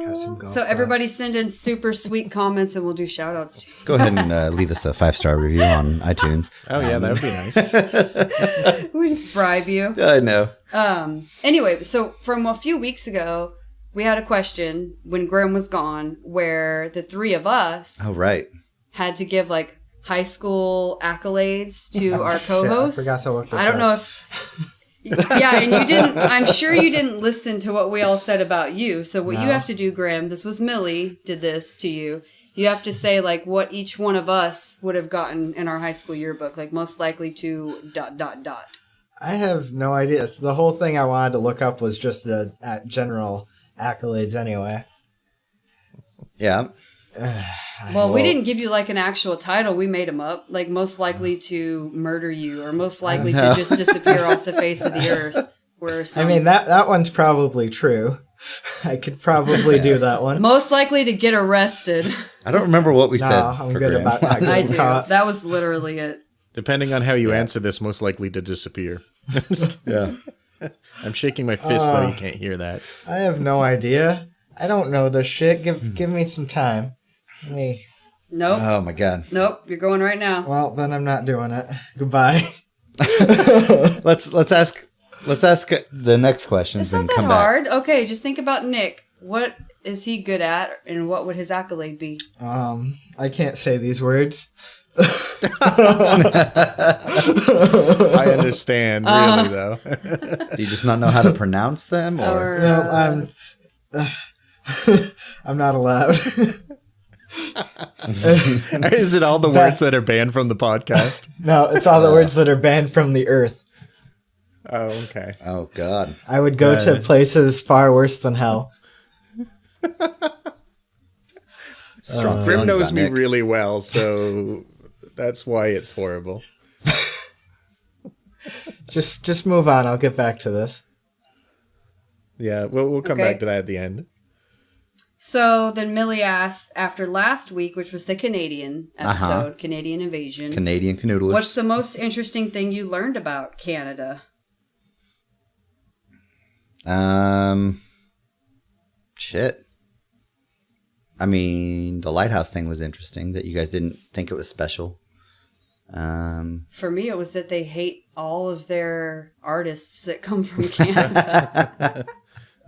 Speaker 4: Got some golf
Speaker 2: So everybody
Speaker 4: claps.
Speaker 2: send in super sweet comments and we'll do shout outs to you.
Speaker 1: Go ahead and leave us a 5-star review on iTunes.
Speaker 3: Oh yeah, that would be nice.
Speaker 2: We just bribe you.
Speaker 1: I know.
Speaker 2: Anyway, so from a few weeks ago, we had a question when Grim was gone where the three of us
Speaker 1: Oh, right.
Speaker 2: had to give like high school accolades to our
Speaker 4: Shit,
Speaker 2: co-hosts.
Speaker 4: I forgot to look this
Speaker 2: I don't
Speaker 4: up.
Speaker 2: know if yeah, and you didn't. I'm sure you didn't listen to what we all said about you. So what you
Speaker 4: No.
Speaker 2: have to do, Graham, this was Millie did this to you. You have to say like what each one of us would have gotten in our high school yearbook, like most likely to ...
Speaker 4: I have no idea. So the whole thing I wanted to look up was just the general accolades anyway.
Speaker 1: Yeah.
Speaker 2: Well, we didn't give you like an actual title. We made them up, like most likely to murder you, or most likely to just disappear off the face of the earth. Or
Speaker 4: I
Speaker 2: some,
Speaker 4: mean, that one's probably true. I could probably do that one.
Speaker 2: most likely to get arrested.
Speaker 1: I don't remember what we
Speaker 4: No,
Speaker 1: said.
Speaker 4: I'm
Speaker 1: for
Speaker 4: good
Speaker 1: Graham.
Speaker 4: about not
Speaker 2: I
Speaker 4: getting
Speaker 2: do.
Speaker 4: caught.
Speaker 2: That was literally it.
Speaker 3: Depending on how you answer this, most likely to disappear.
Speaker 1: Yeah.
Speaker 3: I'm shaking my fist though. You can't hear that.
Speaker 4: I have no idea. I don't know this shit. Give me some time. Let me.
Speaker 2: Nope.
Speaker 1: Oh, my God.
Speaker 2: Nope. You're going right now.
Speaker 4: Well, then I'm not doing it. Goodbye.
Speaker 1: Let's ask the next questions
Speaker 2: It's not
Speaker 1: and
Speaker 2: that
Speaker 1: come
Speaker 2: hard. Okay, just think about Nick. What is he good at, and what would his accolade be?
Speaker 4: I can't say these words.
Speaker 3: I understand, really though.
Speaker 1: back. Do you just not know how to pronounce them? Or
Speaker 4: No, I'm not allowed.
Speaker 3: Is it all the words that are banned from the podcast?
Speaker 4: No, it's all the words that are banned from the earth.
Speaker 3: Oh, okay.
Speaker 1: Oh, God.
Speaker 4: I would go to places far worse than hell.
Speaker 1: Strong
Speaker 3: Grim
Speaker 1: feelings
Speaker 3: knows
Speaker 1: about
Speaker 3: me
Speaker 1: Nick.
Speaker 3: really well, so that's why it's horrible.
Speaker 4: Just move on. I'll get back to this.
Speaker 3: Yeah, we'll come
Speaker 2: Okay.
Speaker 3: back to that at the end.
Speaker 2: So then Millie asks, after last week, which was the Canadian episode, Canadian invasion,
Speaker 1: Canadian canoodlers.
Speaker 2: what's the most interesting thing you learned about Canada?
Speaker 1: Shit. I mean, the lighthouse thing was interesting that you guys didn't think it was special.
Speaker 2: For me, it was that they hate all of their artists that come from Canada.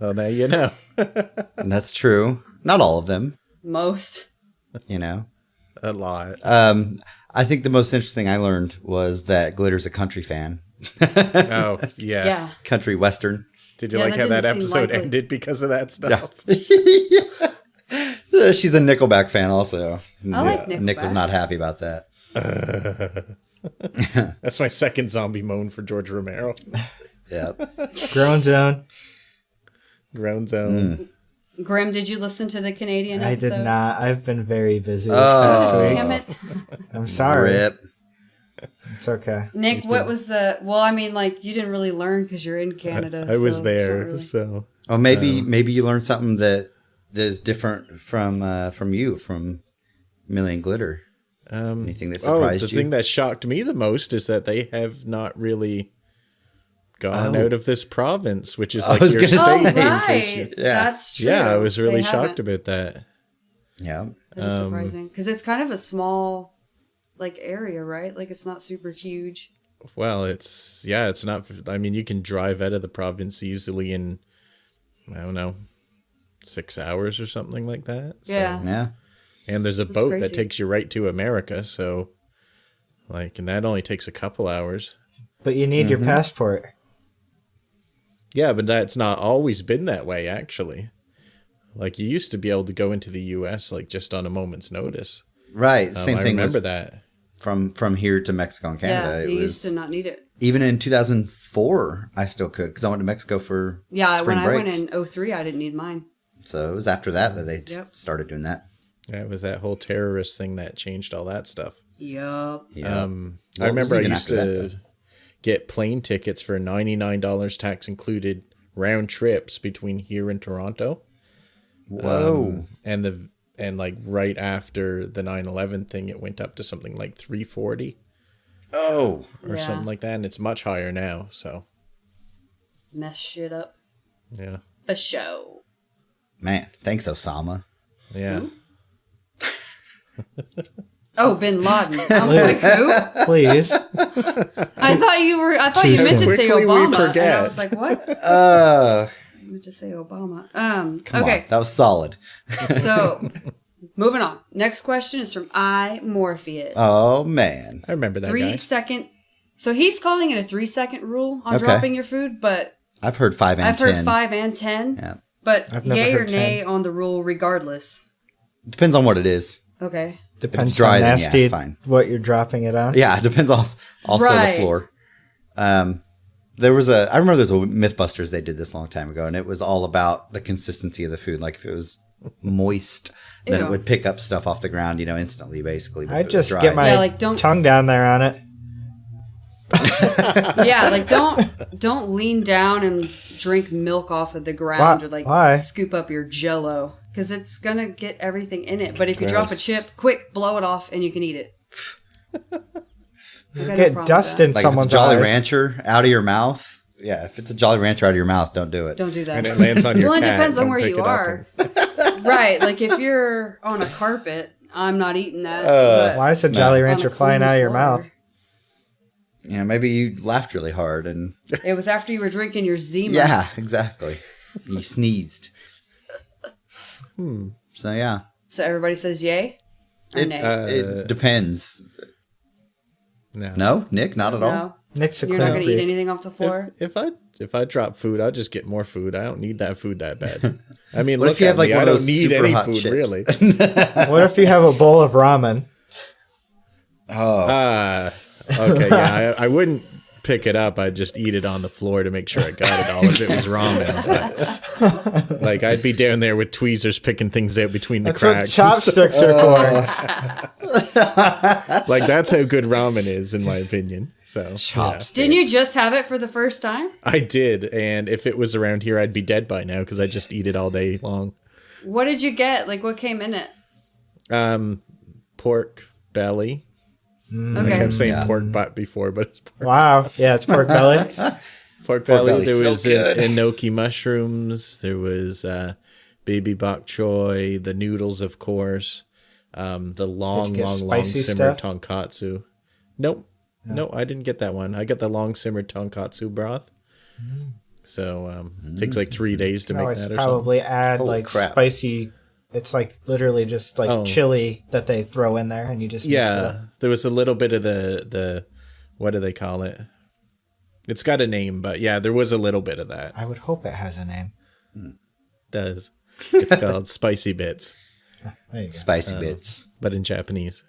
Speaker 3: Well, now you know.
Speaker 1: And that's true. Not all of them,
Speaker 2: Most.
Speaker 1: you know.
Speaker 3: A lot.
Speaker 1: I think the most interesting I learned was that Glitter's a country fan.
Speaker 3: Oh, yeah.
Speaker 2: Yeah.
Speaker 1: Country western.
Speaker 3: Did you
Speaker 2: Yeah,
Speaker 3: like
Speaker 2: that
Speaker 3: how that
Speaker 2: didn't seem
Speaker 3: episode
Speaker 2: likely.
Speaker 3: ended because of that stuff?
Speaker 1: She's a Nickelback fan also.
Speaker 2: I like
Speaker 1: Nick was
Speaker 2: Nickelback.
Speaker 1: not happy about that.
Speaker 3: That's my second zombie moan for George Romero.
Speaker 1: Yeah.
Speaker 4: Grown zone.
Speaker 3: Ground zone.
Speaker 2: Grim, did you listen to the Canadian
Speaker 4: I
Speaker 2: episode?
Speaker 4: did not. I've been very busy this
Speaker 1: Oh.
Speaker 4: past week.
Speaker 2: Damn it.
Speaker 4: I'm sorry.
Speaker 1: Rip.
Speaker 4: It's okay.
Speaker 2: Nick, what was the... Well, I mean, like, you didn't really learn because you're in Canada.
Speaker 3: I was
Speaker 2: so
Speaker 3: there,
Speaker 2: it's not really-
Speaker 3: so
Speaker 1: Oh, maybe you learned something that is different from you, from Millie and Glitter. Anything that surprised
Speaker 3: the
Speaker 1: you?
Speaker 3: thing that shocked me the most is that they have not really gone
Speaker 1: Oh.
Speaker 3: out of this province, which is
Speaker 1: I
Speaker 3: like
Speaker 1: was
Speaker 3: your
Speaker 1: gonna
Speaker 2: Oh,
Speaker 3: state.
Speaker 1: say.
Speaker 2: right.
Speaker 1: Yeah.
Speaker 2: That's true.
Speaker 3: Yeah, I was really
Speaker 2: They
Speaker 3: shocked
Speaker 2: haven't.
Speaker 3: about that.
Speaker 1: Yeah.
Speaker 2: That is surprising. Because it's kind of a small, like, area, right? Like, it's not super huge.
Speaker 3: Well, it's not. I mean, you can drive out of the province easily in, I don't know, 6 hours or something like that. So-
Speaker 2: Yeah.
Speaker 1: Yeah.
Speaker 3: and there's a
Speaker 2: That's
Speaker 3: boat
Speaker 2: crazy.
Speaker 3: that takes you right to America. So, like, and that only takes a couple hours.
Speaker 4: But you need your passport.
Speaker 3: Yeah, but that's not always been that way, actually. Like, you used to be able to go into the U.S. like just on a moment's notice.
Speaker 1: Right. Same
Speaker 3: I
Speaker 1: thing
Speaker 3: remember
Speaker 1: with
Speaker 3: that.
Speaker 1: from here to Mexico and Canada.
Speaker 2: Yeah,
Speaker 1: it
Speaker 2: you
Speaker 1: was
Speaker 2: used to not need it.
Speaker 1: even in 2004. I still could because I went to Mexico for
Speaker 2: Yeah,
Speaker 1: spring
Speaker 2: when
Speaker 1: break.
Speaker 2: I went in 03, I didn't need mine.
Speaker 1: So it was after that they just
Speaker 2: Yep.
Speaker 1: started doing that.
Speaker 3: Yeah, it was that whole terrorist thing that changed all that stuff.
Speaker 2: Yup.
Speaker 1: Yeah.
Speaker 3: I
Speaker 1: What
Speaker 3: remember
Speaker 1: was
Speaker 3: I
Speaker 1: even
Speaker 3: used
Speaker 1: after
Speaker 3: to
Speaker 1: that,
Speaker 3: get plane tickets for $99 tax included round trips between here and Toronto.
Speaker 1: Whoa.
Speaker 3: And like right after the 9/11 thing, it went up to something like $340.
Speaker 1: Oh,
Speaker 3: or
Speaker 2: Yeah.
Speaker 3: something like that, and it's much higher now. So
Speaker 2: Mess shit up.
Speaker 3: yeah,
Speaker 2: For show.
Speaker 1: man. Thanks, Osama.
Speaker 3: yeah.
Speaker 2: Oh, Bin Laden. I was like, who?
Speaker 4: Please.
Speaker 2: I thought you
Speaker 4: Too
Speaker 2: meant to
Speaker 4: soon.
Speaker 2: say
Speaker 3: Quickly we
Speaker 2: Obama. And I
Speaker 3: forget.
Speaker 2: was like, what?
Speaker 1: Uh,
Speaker 2: I meant to say Obama.
Speaker 1: come
Speaker 2: Okay.
Speaker 1: on. That was solid.
Speaker 2: So, moving on. Next question is from Morpheus.
Speaker 1: Oh, man.
Speaker 3: I remember that
Speaker 2: 3
Speaker 3: guy.
Speaker 2: second. So he's calling it a 3-second rule on
Speaker 1: Okay.
Speaker 2: dropping your food, but
Speaker 1: I've heard 5 and
Speaker 2: I've
Speaker 1: 10.
Speaker 2: heard 5 and 10.
Speaker 1: Yeah.
Speaker 2: But
Speaker 4: I've never
Speaker 2: yay or
Speaker 4: heard
Speaker 2: nay
Speaker 4: 10.
Speaker 2: on the rule regardless.
Speaker 1: Depends on what it is.
Speaker 2: Okay.
Speaker 4: Depends
Speaker 1: dry,
Speaker 4: how
Speaker 1: then yeah,
Speaker 4: nasty
Speaker 1: fine.
Speaker 4: what you're dropping it on.
Speaker 1: Yeah, it depends also
Speaker 2: Right.
Speaker 1: the floor. I remember there was a Mythbusters, they did this a long time ago, and it was all about the consistency of the food. Like if it was moist, then
Speaker 2: Ew.
Speaker 1: it would pick up stuff off the ground, instantly, basically. But if
Speaker 4: I'd
Speaker 1: it was
Speaker 4: just
Speaker 1: dry-
Speaker 4: get my
Speaker 2: Yeah, like, don't-
Speaker 4: tongue down there on it.
Speaker 2: Yeah, like don't lean down and drink milk off of the ground
Speaker 4: Why-
Speaker 2: or like
Speaker 4: why?
Speaker 2: scoop up your Jello because it's gonna get everything in it. But if you drop a
Speaker 1: Gross.
Speaker 2: chip, quick, blow it off and you can eat it. I got no problem
Speaker 4: Get
Speaker 2: with
Speaker 4: dust
Speaker 2: that.
Speaker 4: in
Speaker 1: like if it's
Speaker 4: someone's
Speaker 1: Jolly
Speaker 4: eyes.
Speaker 1: Rancher out of your mouth. Yeah, if it's a Jolly Rancher out of your mouth, don't do it.
Speaker 2: Don't do that.
Speaker 3: And it lands on your
Speaker 2: Well, it
Speaker 3: cat,
Speaker 2: depends on
Speaker 3: don't
Speaker 2: where
Speaker 3: pick
Speaker 2: you
Speaker 3: it up
Speaker 2: are.
Speaker 3: and-
Speaker 2: Right, like if you're on a carpet, I'm not eating that. but
Speaker 4: Why is a
Speaker 1: No.
Speaker 4: Jolly
Speaker 2: on a
Speaker 4: Rancher flying
Speaker 2: clean
Speaker 4: out of your
Speaker 2: floor.
Speaker 4: mouth?
Speaker 1: Yeah, maybe you laughed really hard and
Speaker 2: It was after you were drinking your Zima.
Speaker 1: yeah, exactly. You sneezed. So yeah,
Speaker 2: So everybody says yay or
Speaker 1: it
Speaker 2: nay?
Speaker 1: it depends.
Speaker 3: No.
Speaker 1: No, Nick, not at all.
Speaker 2: No,
Speaker 4: Nick's a
Speaker 2: you're not
Speaker 4: clean
Speaker 2: gonna eat
Speaker 4: freak.
Speaker 2: anything off the floor.
Speaker 3: If I drop food, I'll just get more food. I don't need that food that bad. I mean,
Speaker 1: What
Speaker 3: look
Speaker 1: if you
Speaker 3: at
Speaker 1: have, like,
Speaker 3: me.
Speaker 1: one
Speaker 3: I
Speaker 1: of
Speaker 3: don't
Speaker 1: those
Speaker 3: need
Speaker 1: super
Speaker 3: any
Speaker 1: hot
Speaker 3: food
Speaker 1: chips?
Speaker 3: really.
Speaker 4: What if you have a bowl of ramen?
Speaker 1: Oh,
Speaker 3: Okay, yeah, I wouldn't pick it up. I'd just eat it on the floor to make sure I got it all if it was ramen. But, like, I'd be down there with tweezers picking things out between the
Speaker 4: That's what
Speaker 3: cracks. and stuff.
Speaker 4: chopsticks are for.
Speaker 3: Like, that's how good ramen is, in my opinion. So, yeah.
Speaker 1: Chopsticks.
Speaker 2: Didn't you just have it for the first time?
Speaker 3: I did, and if it was around here, I'd be dead by now because I just eat it all day long.
Speaker 2: What did you get? Like what came in it?
Speaker 3: Pork belly. I
Speaker 2: Okay.
Speaker 3: kept saying
Speaker 1: Yeah.
Speaker 3: pork butt before, but it's pork.
Speaker 4: Wow. Yeah, it's pork belly.
Speaker 3: Pork belly.
Speaker 1: belly's
Speaker 3: There
Speaker 1: so
Speaker 3: was
Speaker 1: good.
Speaker 3: enoki mushrooms. There was baby bok choy. The noodles, of course. The long,
Speaker 4: Did you get
Speaker 3: long
Speaker 4: spicy
Speaker 3: simmered
Speaker 4: stuff?
Speaker 3: tonkatsu. Nope. No, I didn't get that one. I got the long simmered tonkatsu broth. So it takes like 3 days to
Speaker 4: You
Speaker 3: make
Speaker 4: always
Speaker 3: that or something.
Speaker 4: probably add
Speaker 1: Holy
Speaker 4: like
Speaker 1: crap.
Speaker 4: spicy. It's like literally just like
Speaker 3: Oh.
Speaker 4: chili that they throw in there, and you just mix it
Speaker 3: Yeah,
Speaker 4: up.
Speaker 3: there was a little bit of the what do they call it? It's got a name, but yeah, there was a little bit of that.
Speaker 4: I would hope it has a name.
Speaker 3: Does it's called spicy bits,
Speaker 4: There you go.
Speaker 1: Spicy bits.
Speaker 3: but in Japanese.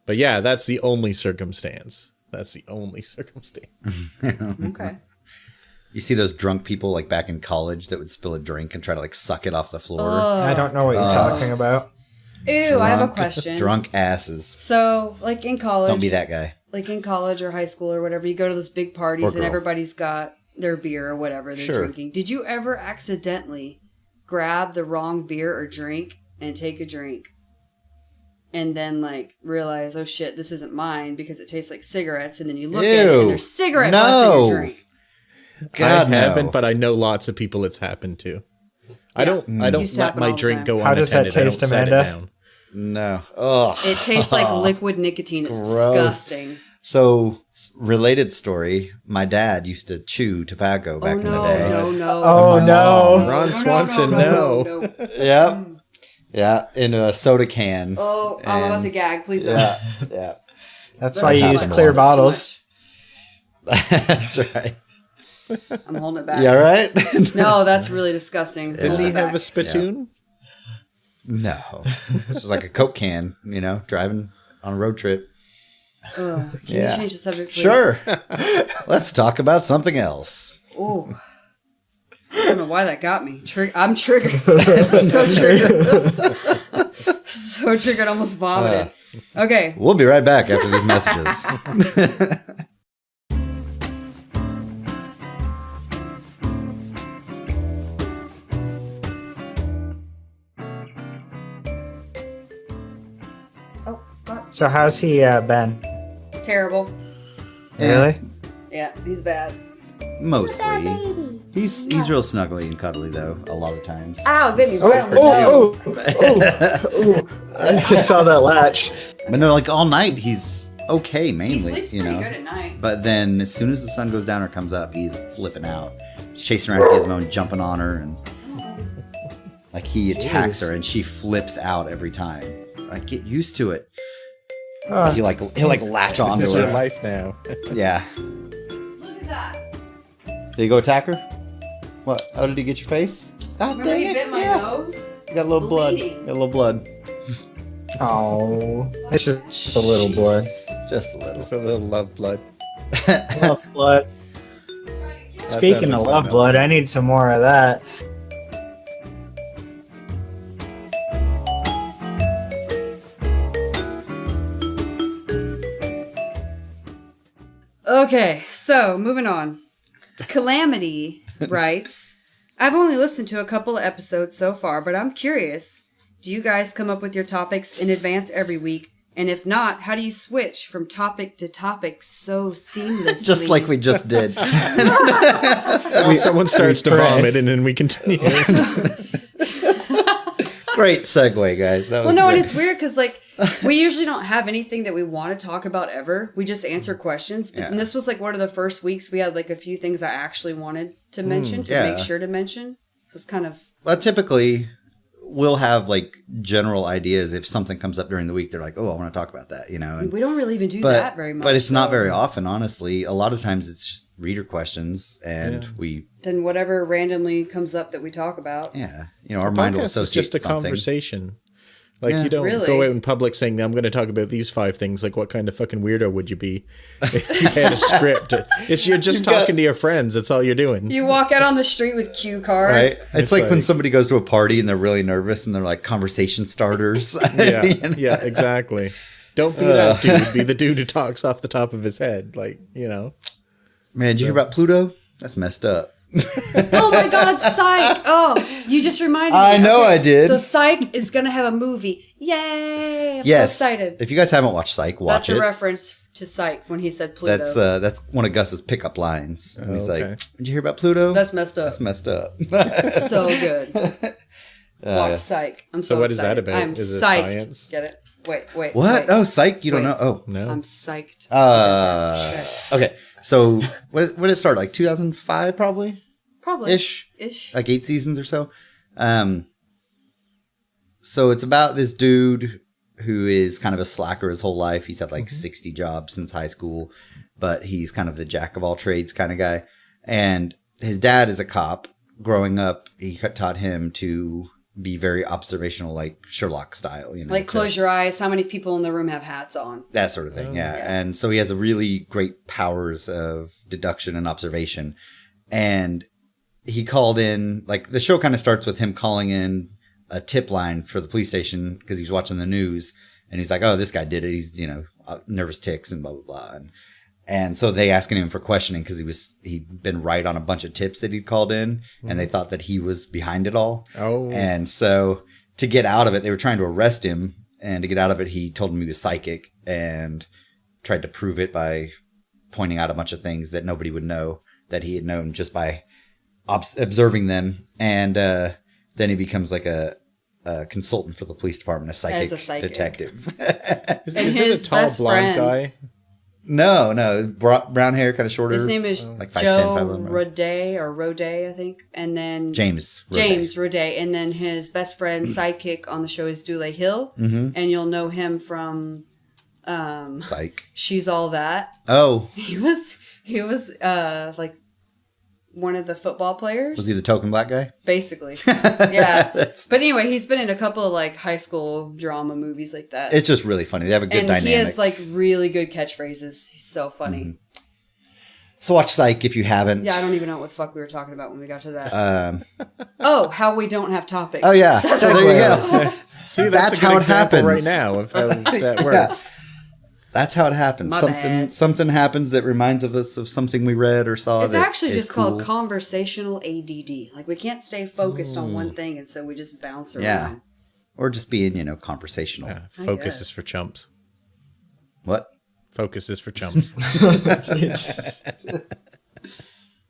Speaker 3: But yeah, that's the only circumstance. That's the only circumstance.
Speaker 2: Okay.
Speaker 1: You see those drunk people like back in college that would spill a drink and try to like suck it off the floor.
Speaker 4: I don't know what you're talking about.
Speaker 2: Ew, I have a
Speaker 1: Drunk-
Speaker 2: question.
Speaker 1: Drunk asses.
Speaker 2: So, like in college,
Speaker 1: Don't be that guy.
Speaker 2: like in college or high school or whatever, you go to those big parties
Speaker 1: Or
Speaker 2: and
Speaker 1: girl.
Speaker 2: everybody's got their beer or whatever they're
Speaker 1: Sure.
Speaker 2: drinking. Did you ever accidentally grab the wrong beer or drink and take a drink and then like realize, oh shit, this isn't mine because it tastes like cigarettes, and then you look at it
Speaker 1: Ew.
Speaker 2: and there's cigarette butts in
Speaker 1: No.
Speaker 2: your drink?
Speaker 1: God,
Speaker 3: I haven't,
Speaker 1: no.
Speaker 3: but I know lots of people it's happened to. I
Speaker 2: Yeah.
Speaker 3: don't
Speaker 2: Used to
Speaker 3: let
Speaker 2: happen
Speaker 3: my
Speaker 2: all the
Speaker 3: drink
Speaker 2: time.
Speaker 3: go
Speaker 4: How does that
Speaker 3: unattended. I
Speaker 4: taste,
Speaker 3: don't set it
Speaker 4: Amanda?
Speaker 3: down.
Speaker 1: No. Ugh.
Speaker 2: It tastes like liquid nicotine. It's
Speaker 1: Gross.
Speaker 2: disgusting.
Speaker 1: So, related story. My dad used to chew tobacco back
Speaker 2: Oh
Speaker 1: in
Speaker 2: no,
Speaker 1: the day.
Speaker 2: no.
Speaker 4: Oh no!
Speaker 3: Ron Swanson, no.
Speaker 1: Yep. Yeah, in a soda can.
Speaker 2: Oh, I'm about to gag. Please don't.
Speaker 1: Yeah, yeah.
Speaker 4: That's why you
Speaker 1: not
Speaker 4: use
Speaker 1: much.
Speaker 4: clear
Speaker 1: That's
Speaker 4: bottles.
Speaker 1: That's right.
Speaker 2: I'm holding it back.
Speaker 1: Yeah, right?
Speaker 2: No, that's really disgusting.
Speaker 3: Didn't
Speaker 2: Hold
Speaker 3: he
Speaker 2: it
Speaker 3: have
Speaker 2: back.
Speaker 3: a spittoon?
Speaker 1: No. It's just like a Coke can, driving on a road trip.
Speaker 2: Ugh. Can
Speaker 1: Yeah.
Speaker 2: you change the subject, please?
Speaker 1: Sure. Let's talk about something else.
Speaker 2: Oh. I don't know why that got me. I'm triggered. So triggered. So triggered, almost vomited. Okay.
Speaker 1: We'll be right back after these messages.
Speaker 2: Oh, God.
Speaker 4: So how's he been?
Speaker 2: Terrible.
Speaker 4: Really?
Speaker 2: Yeah, he's bad.
Speaker 1: Mostly. He's real snuggly and cuddly though, a lot of times.
Speaker 2: Ow, bit me right on the nose.
Speaker 4: I just saw that latch.
Speaker 1: But no, like all night he's okay mainly.
Speaker 2: He sleeps
Speaker 1: you
Speaker 2: pretty
Speaker 1: know.
Speaker 2: good at night.
Speaker 1: But then as soon as the sun goes down or comes up, he's flipping out. He's chasing around Gizmo and jumping on her and like he attacks her and she flips out every time. Like get used to it. He'll latch on
Speaker 3: This
Speaker 1: to
Speaker 3: is your
Speaker 1: her.
Speaker 3: life now.
Speaker 1: Yeah.
Speaker 2: Look at that.
Speaker 1: Did you go attack her? What? Oh, did he get your face? God
Speaker 2: Remember
Speaker 1: dang
Speaker 2: he
Speaker 1: it.
Speaker 2: bit my nose?
Speaker 1: You got a little blood.
Speaker 2: Bleeding.
Speaker 1: Got a little blood.
Speaker 4: Oh, it's just a little boy.
Speaker 1: Jesus. Just a little.
Speaker 3: Just a little love blood.
Speaker 4: Love blood.
Speaker 3: That
Speaker 4: Speaking
Speaker 3: sounds
Speaker 4: of
Speaker 3: like
Speaker 4: love
Speaker 3: something
Speaker 4: blood, I need some more of that.
Speaker 2: Okay, so moving on. Calamity writes, I've only listened to a couple of episodes so far, but I'm curious. Do you guys come up with your topics in advance every week? And if not, how do you switch from topic to topic so seamlessly?
Speaker 1: Just like we just did.
Speaker 3: Someone starts to
Speaker 4: pray.
Speaker 3: vomit and then we continue.
Speaker 1: Great segue, guys. That was
Speaker 2: Well, no, and
Speaker 1: great.
Speaker 2: it's weird because, like, we usually don't have anything that we want to talk about ever. We just answer questions.
Speaker 1: Yeah.
Speaker 2: And this was, like, one of the first weeks we had, like, a few things I actually wanted to mention, to
Speaker 1: yeah.
Speaker 2: make sure to mention. So it's kind of...
Speaker 1: Well, typically, we'll have like general ideas if something comes up during the week. They're like, "Oh, I want to talk about that," you know. And,
Speaker 2: We don't really even do that very much.
Speaker 1: but it's not
Speaker 2: though.
Speaker 1: very often, honestly. A lot of times, it's just reader questions, and
Speaker 2: Then whatever randomly comes up that we talk about.
Speaker 1: our mind will
Speaker 3: Podcast
Speaker 1: associate
Speaker 3: is just a
Speaker 1: something.
Speaker 3: conversation. Like
Speaker 1: Yeah.
Speaker 3: you don't
Speaker 2: Really?
Speaker 3: go out in public saying, "I'm going to talk about these 5 things." Like, what kind of fucking weirdo would you be if you had a script? You're just talking to your friends. That's all you're doing.
Speaker 2: You walk out on the street with cue cards.
Speaker 1: Right? It's like when
Speaker 3: like-
Speaker 1: somebody goes to a party and they're really nervous and they're like conversation starters.
Speaker 3: Yeah,
Speaker 1: You know?
Speaker 3: yeah, exactly. Don't be that dude. Be the dude who talks off the top of his head. Like,
Speaker 1: Man, did you hear about Pluto? That's messed up.
Speaker 2: Oh my God, Psych! Oh, you just reminded me.
Speaker 1: I know I did.
Speaker 2: So Psych is going to have a movie. Yay! I'm
Speaker 1: Yes.
Speaker 2: so excited.
Speaker 1: If you guys haven't watched Psych, watch
Speaker 2: That's
Speaker 1: it.
Speaker 2: a reference to Psych when he said Pluto.
Speaker 1: That's one of Gus's pickup lines. And he's
Speaker 3: okay.
Speaker 1: like, "Did you hear about Pluto?
Speaker 2: That's messed up.
Speaker 1: That's messed up."
Speaker 2: So good. Watch Psych. I'm so
Speaker 3: what is that
Speaker 2: excited.
Speaker 3: about?
Speaker 2: I'm
Speaker 3: Is it
Speaker 2: psyched.
Speaker 3: science?
Speaker 2: Get it? Wait.
Speaker 1: What?
Speaker 2: wait.
Speaker 1: Oh, Psych? You don't
Speaker 2: Wait.
Speaker 1: know? Oh,
Speaker 3: No.
Speaker 2: I'm psyched.
Speaker 1: okay. So when did it start? Like 2005, probably
Speaker 2: Probably.
Speaker 1: ish,
Speaker 2: Ish.
Speaker 1: like 8 seasons or so. So it's about this dude who is kind of a slacker his whole life. He's had like 60 jobs since high school, but he's kind of the jack of all trades kind of guy. And his dad is a cop. Growing up, he taught him to be very observational, like Sherlock style. You know,
Speaker 2: Like, close your eyes. How many people in the room have hats on?
Speaker 1: that sort of thing. Yeah.
Speaker 2: Yeah.
Speaker 1: And so he has a really great powers of deduction and observation. And he called in, like, the show kind of starts with him calling in a tip line for the police station because he's watching the news. And he's like, "Oh, this guy did it. He's, nervous tics and blah, blah, blah." And so they asking him for questioning because he'd been right on a bunch of tips that he'd called in, and they thought that he was behind it all.
Speaker 3: Oh.
Speaker 1: And so to get out of it, they were trying to arrest him, and to get out of it, he told him he was psychic and tried to prove it by pointing out a bunch of things that nobody would know that he had known just by observing them. And then he becomes like a consultant for the police department, a psychic detective.
Speaker 3: Is
Speaker 2: And
Speaker 3: it
Speaker 2: his
Speaker 3: a tall
Speaker 2: best
Speaker 3: blonde
Speaker 2: friend-
Speaker 3: guy?
Speaker 1: No, brown hair, kind of shorter.
Speaker 2: His name is
Speaker 1: like 5'10",
Speaker 2: Joe
Speaker 1: 5'11".
Speaker 2: Roday, I think. And then
Speaker 1: James
Speaker 2: Roday. And then his best friend, sidekick on the show is Dule Hill. Mm-hmm. And you'll know him from
Speaker 1: Psych.
Speaker 2: She's All That.
Speaker 1: Oh,
Speaker 2: He was like one of the football players.
Speaker 1: was he the token black guy?
Speaker 2: Basically. Yeah.
Speaker 1: That's-
Speaker 2: But anyway, he's been in a couple of like high school drama movies like that.
Speaker 1: It's just really funny. They have a good
Speaker 2: and
Speaker 1: dynamic.
Speaker 2: he has like really good catchphrases. He's so funny.
Speaker 1: Mm-hmm. So watch Psych if you haven't.
Speaker 2: Yeah, I don't even know what the fuck we were talking about when we got to that. Oh, how we don't have topics.
Speaker 1: Oh yeah. So there you go.
Speaker 3: See,
Speaker 1: That's
Speaker 3: a good
Speaker 1: how it
Speaker 3: example
Speaker 1: happens.
Speaker 3: right now of how that works.
Speaker 1: That's how it happens.
Speaker 2: My bad.
Speaker 1: Something happens that reminds us of something we read or saw.
Speaker 2: It's
Speaker 1: that
Speaker 2: actually
Speaker 1: is
Speaker 2: just called
Speaker 1: cool.
Speaker 2: conversational ADD. Like we can't stay focused on one thing, and so we just bounce around.
Speaker 1: Yeah. Or just being, conversational.
Speaker 3: Yeah, focus is
Speaker 2: guess.
Speaker 3: for chumps.
Speaker 1: What?
Speaker 3: Focus is for chumps.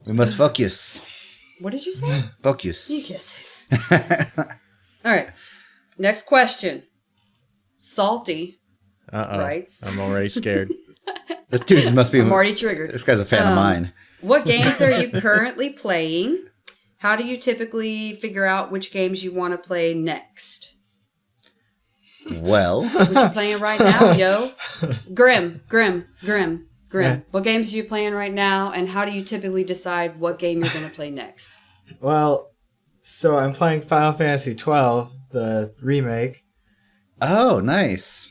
Speaker 1: We must focus.
Speaker 2: What did you say?
Speaker 1: Focus.
Speaker 2: You kiss it. All right. Next question. Salty writes.
Speaker 3: I'm already scared.
Speaker 1: This dude must be.
Speaker 2: I'm already triggered.
Speaker 1: This guy's a fan of mine.
Speaker 2: What games are you currently playing? How do you typically figure out which games you want to play next?
Speaker 1: Well,
Speaker 2: What you playing right now, yo? Grim.
Speaker 4: Yeah.
Speaker 2: What games are you playing right now, and how do you typically decide what game you're going to play next?
Speaker 4: Well, so I'm playing Final Fantasy 12, the remake,
Speaker 1: oh, nice.